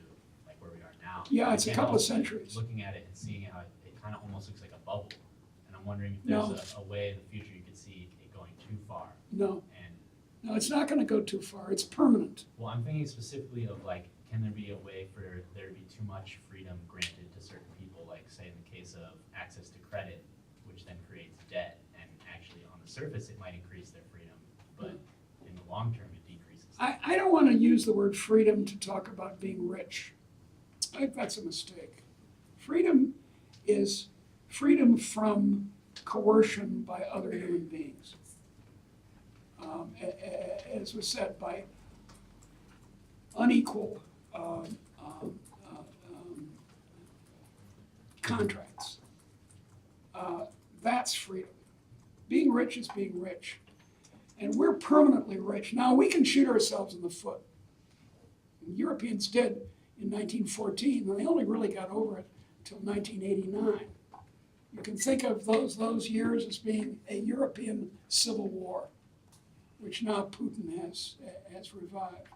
like where we are now. Yeah, I it's a can't couple of help but centuries. Looking at it and seeing how it kind of almost looks like a bubble, and I'm wondering if No. there's a way in the future you could see it going too far. No, And no, it's not gonna go too far. It's permanent. well, I'm thinking specifically of like, can there be a way for there to be too much freedom granted to certain people, like say in the case of access to credit, which then creates debt, and actually on the surface it might increase their freedom, but in the long term it decreases. I don't wanna use the word freedom to talk about being rich. I think that's a mistake. Freedom is freedom from coercion by other human beings. As was said, by unequal contracts. That's freedom. Being rich is being rich. And we're permanently rich. Now, we can shoot ourselves in the foot. The Europeans did in 1914, and they only really got over it until 1989. You can think of those years as being a European civil war, which now Putin has revived.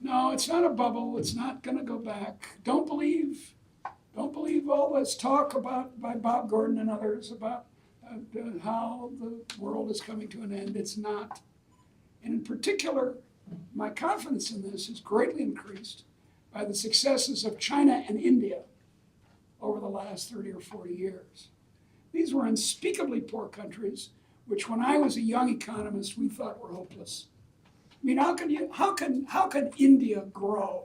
No, it's not a bubble. It's not going to go back. Don't believe all this talk by Bob Gordon and others about how the world is coming to an end. It's not. And in particular, my confidence in this is greatly increased by the successes of China and India over the last 30 or 40 years. These were unspeakably poor countries, which when I was a young economist, we thought were hopeless. I mean, how can India grow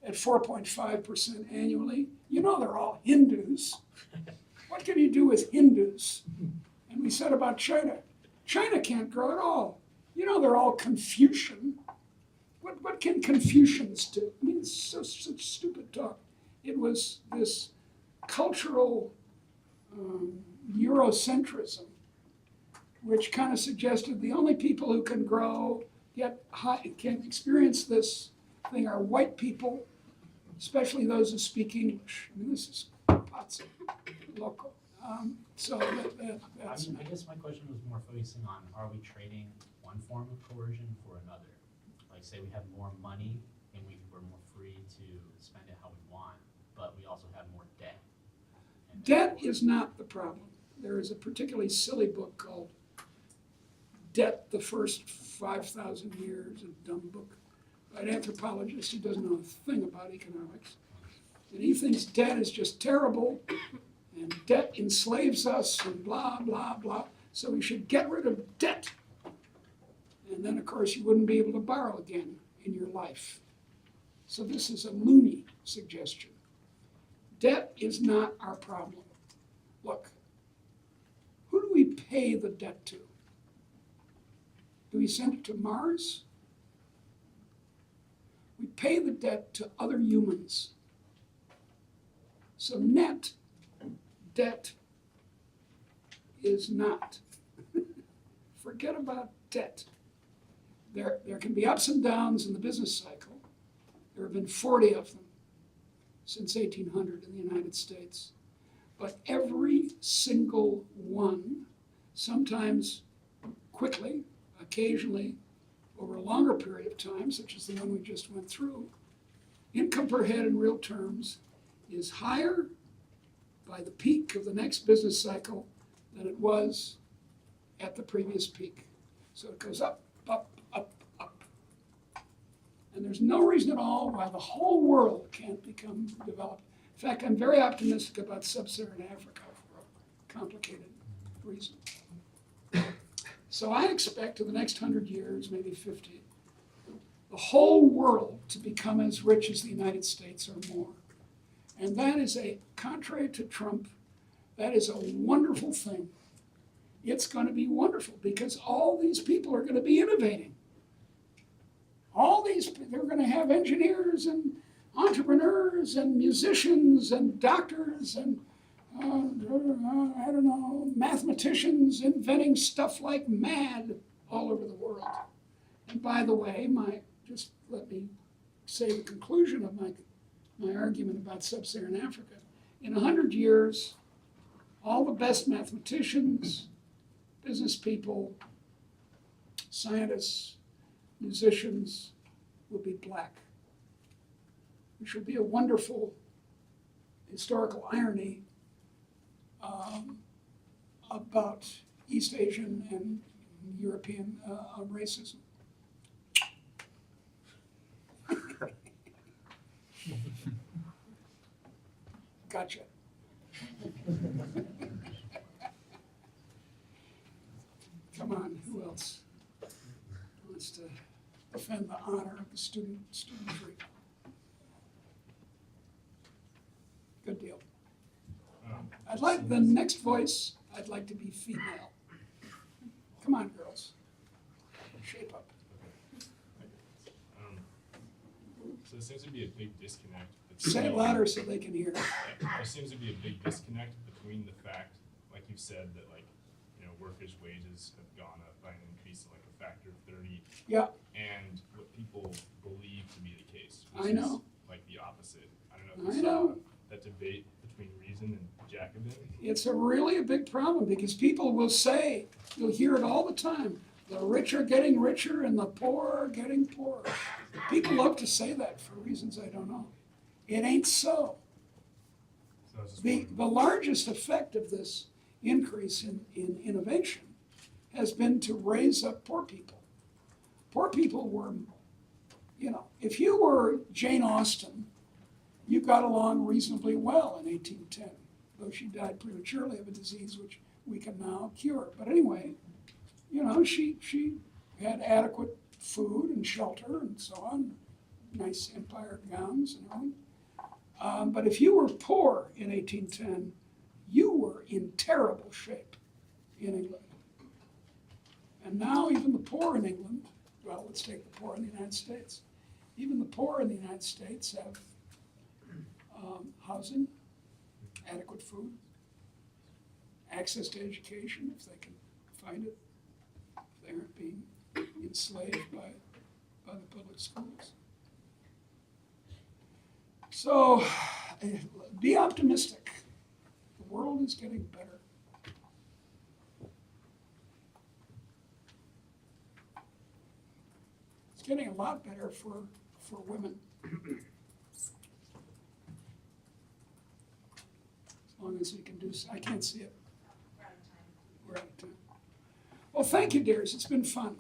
at 4.5% annually? They're all Hindus. What can you do with Hindus? And we said about China, China can't grow at all. They're all Confucian. What can Confucians do? I mean, it's such stupid talk. It was this cultural Eurocentrism, which kind of suggested the only people who can grow, can experience this thing are white people, especially those who speak English. I mean, this is pazzo loco. So that's. I guess my question was more focusing on, are we trading one form of coercion for another? Like say we have more money and we're more free to spend it how we want, but we also have more debt. And Debt is not the problem. There is a particularly silly book called Debt, the First 5,000 Years, a dumb book by an anthropologist who doesn't know a thing about economics. And he thinks debt is just terrible, and debt enslaves us, and blah, blah, blah. So we should get rid of debt. And then, of course, you wouldn't be able to borrow again in your life. So this is a loony suggestion. Debt is not our problem. Look, who do we pay the debt to? Do we send it to Mars? We pay the debt to other humans. So net debt is not. Forget about debt. There can be ups and downs in the business cycle. There have been 40 of them since 1800 in the United States. But every single one, sometimes quickly, occasionally over a longer period of time, such as the one we just went through, income per head in real terms is higher by the peak of the next business cycle than it was at the previous peak. So it goes up, up, up, up. And there's no reason at all why the whole world can't become developed. In fact, I'm very optimistic about sub-Saharan Africa for a complicated reason. So I expect in the next 100 years, maybe 50, the whole world to become as rich as the United States or more. And that is contrary to Trump, that is a wonderful thing. It's going to be wonderful because all these people are going to be innovating. They're going to have engineers and entrepreneurs and musicians and doctors and I don't know, mathematicians inventing stuff like mad all over the world. And by the way, just let me say the conclusion of my argument about sub-Saharan Africa. In 100 years, all the best mathematicians, business people, scientists, musicians will be black, which will be a wonderful historical irony about East Asian and European racism. Gotcha. Come on, who else wants to defend the honor of the studentry? Good deal. I'd like the next voice, I'd like to be female. Come on, girls. Shape up. So there seems to be a big disconnect. Say it louder so they can hear. There seems to be a big disconnect between the fact, like you said, that workers' wages have gone up by an increase of like a factor of 30. Yeah. And what people believe to be the case. I know. Is like the opposite. I don't know if I you know. saw that debate between reason and Jacobin. It's really a big problem because people will say, you'll hear it all the time, the rich are getting richer and the poor are getting poorer. People love to say that for reasons I don't know. It ain't so. So I was just The wondering- largest effect of this increase in innovation has been to raise up poor people. Poor people were, if you were Jane Austen, you got along reasonably well in 1810, though she died prematurely of a disease which we can now cure. But anyway, she had adequate food and shelter and so on, nice empire gowns and everything. But if you were poor in 1810, you were in terrible shape in England. And now even the poor in England, well, let's take the poor in the United States. Even the poor in the United States have housing, adequate food, access to education if they can find it, if they aren't being enslaved by the public schools. So be optimistic. The world is getting better. It's getting a lot better for women. As long as we can do so. I can't see it. We're out of time. Well, thank you, dears. It's been fun.